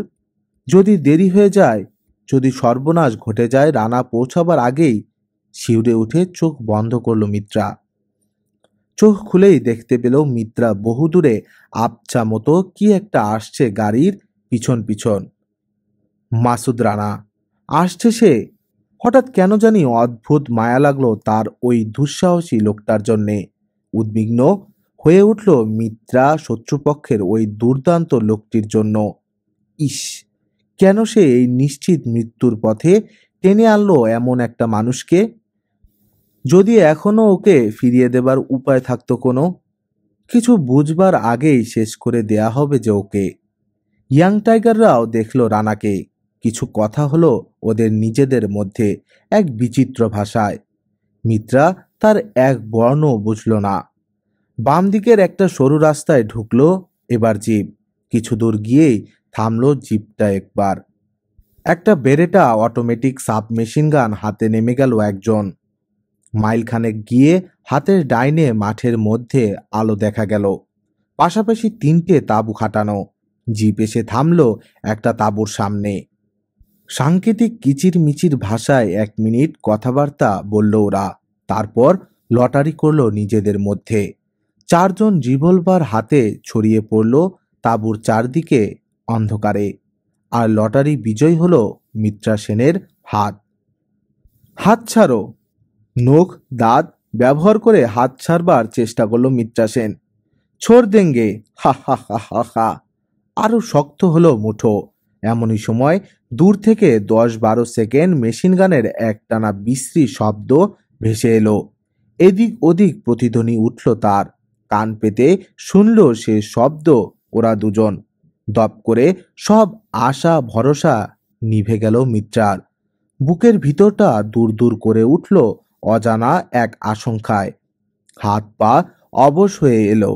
যদি দেরি হয়ে যায়, যদি সর্বনাশ ঘটে যায় রানা পৌঁছাবার আগেই, শিউরে উঠে চোখ বন্ধ করল মিত্রা। চোখ খুলেই দেখতে পেল মিত্রা বহুদূরে আবছা মতো কি একটা আসছে গাড়ির পিছন পিছন। মাসুদ রানা আসছে সে। হঠাৎ কেন জানি অদ্ভুত মায়া লাগলো তার ওই দুঃসাহসী লোকটার জন্যে। উদ্বিগ্ন হয়ে উঠল মিত্রা শত্রুপক্ষের ওই দুর্দান্ত লোকটির জন্য। ইস, কেন সে এই নিশ্চিত মৃত্যুর পথে টেনে আনলো এমন একটা মানুষকে? যদি এখনো ওকে ফিরিয়ে দেবার উপায় থাকতো কোনো, কিছু বুঝবার আগেই শেষ করে দেয়া হবে যে ওকে। ইয়াং টাইগাররাও দেখলো রানাকে। কিছু কথা হলো ওদের নিজেদের মধ্যে এক বিচিত্র ভাষায়। মিত্রা তার এক বর্ণ বুঝল না। বাম দিকের একটা সরু রাস্তায় ঢুকলো এবার জিপ। কিছু দূর গিয়েই থামলো জিপটা একবার। একটা Beretta automatic sub machine gun হাতে নেমে গেল একজন। মাইলখানেক গিয়ে হাতের ডাইনে মাঠের মধ্যে আলো দেখা গেল। পাশাপাশি 3টে তাঁবু খাটানো। জিপ এসে থামলো একটা তাঁবুর সামনে। সাংকেতিক কিচির মিচির ভাষায় 1 মিনিট কথাবার্তা বলল ওরা। তারপর লটারি করলো নিজেদের মধ্যে। 4 জন রিভলভার হাতে ছড়িয়ে পড়ল তাঁবুর চারদিকে অন্ধকারে। আর লটারি বিজয় হলো মিত্রা সেনের হাত। হাত ছাড়ো। নখ দাঁত ব্যবহার করে হাত ছাড়বার চেষ্টা করলো মিত্রা সেন। ছোড় দেঙ্গে, হা হা হা হা হা। আরো শক্ত হলো মুঠো। এমনই সময় দূর থেকে 10-12 সেকেন্ড মেশিন গানের একটানা বিশ্রী শব্দ ভেসে এলো। এদিক ওদিক প্রতিধ্বনি উঠল তার। কান পেতে শুনল সে শব্দ। ওরা দুজন। দপ করে সব আশা ভরসা নিভে গেল মিত্রার। বুকের ভিতরটা দূর দূর করে উঠল অজানা এক আশঙ্কায়। হাত পা অবশ হয়ে এলো।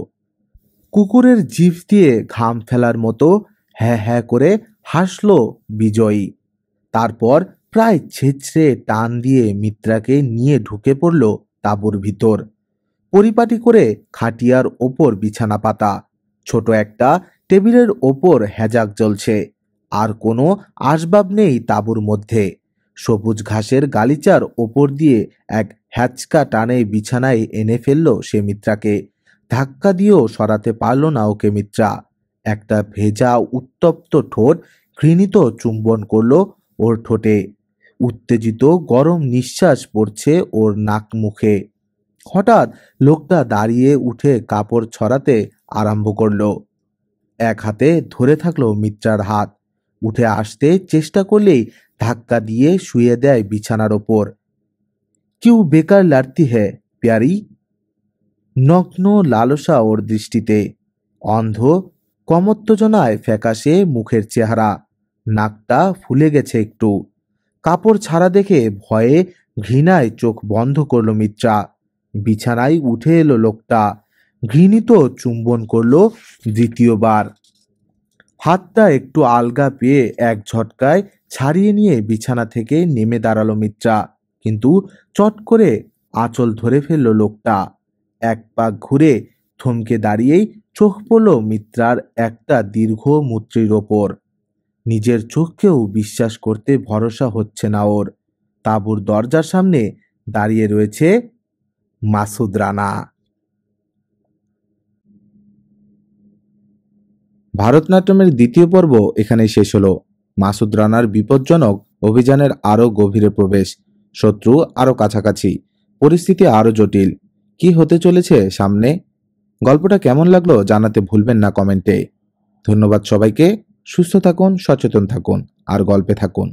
কুকুরের জিভ দিয়ে ঘাম ফেলার মতো হ্যাঁ হ্যাঁ করে হাসলো বিজয়ী। তারপর প্রায় ছেঁচড়ে টান দিয়ে মিত্রাকে নিয়ে ঢুকে পড়ল তাঁবুর ভিতর। পরিপাটি করে খাটিয়ার ওপর বিছানা পাতা। ছোট একটা টেবিলের ওপর হ্যাজাক জ্বলছে। আর কোনো আসবাব নেই তাঁবুর মধ্যে। সবুজ ঘাসের গালিচার ওপর দিয়ে এক হ্যাচকা টানে বিছানায় এনে ফেলল সে মিত্রাকে। ধাক্কা দিয়েও সরাতে পারল না ওকে মিত্রা। একটা ভেজা উত্তপ্ত ঠোঁট ঘৃণিত চুম্বন করল ওর ঠোঁটে। উত্তেজিত গরম নিঃশ্বাস পড়ছে ওর নাক মুখে। হঠাৎ লোকটা দাঁড়িয়ে উঠে কাপড় ছড়াতে আরম্ভ করল। এক হাতে ধরে থাকলো মিত্রার হাত। উঠে আসতে চেষ্টা করলেই ধাক্কা দিয়ে শুয়ে দেয় বিছানার ওপর। কিউ বেকার লাড়তি হ্যায় প্যারি। নগ্ন লালসা ওর দৃষ্টিতে। অন্ধ কমোত্তেজনায় ফ্যাকাশে মুখের চেহারা। নাকটা ফুলে গেছে একটু। কাপড় ছাড়া দেখে ভয়ে ঘৃণায় চোখ বন্ধ করলো মিত্রা। বিছানায় উঠে এলো লোকটা, ঘৃণিত চুম্বন করলো দ্বিতীয়বার। হাতটা একটু আলগা পেয়ে এক ঝটকায় ছাড়িয়ে নিয়ে বিছানা থেকে নেমে দাঁড়ালো মিত্রা, কিন্তু চট করে আঁচল ধরে ফেললো লোকটা। এক পা ঘুরে থমকে দাঁড়িয়েই চোখ পড়ল মিত্রার একটা দীর্ঘ মূর্তির ওপর। নিজের চোখকেও বিশ্বাস করতে ভরসা হচ্ছে না ওর। তাঁবুর দরজার সামনে দাঁড়িয়ে রয়েছে মাসুদ রানা। ভারতনাট্যমের দ্বিতীয় পর্ব এখানেই শেষ হলো। মাসুদ রানার বিপজ্জনক অভিযানের আরও গভীরে প্রবেশ, শত্রু আরও কাছাকাছি, পরিস্থিতি আরও জটিল। কি হতে চলেছে সামনে? গল্পটা কেমন লাগলো জানাতে ভুলবেন না কমেন্টে। ধন্যবাদ সবাইকে। সুস্থ থাকুন, সচেতন থাকুন আর গল্পে থাকুন।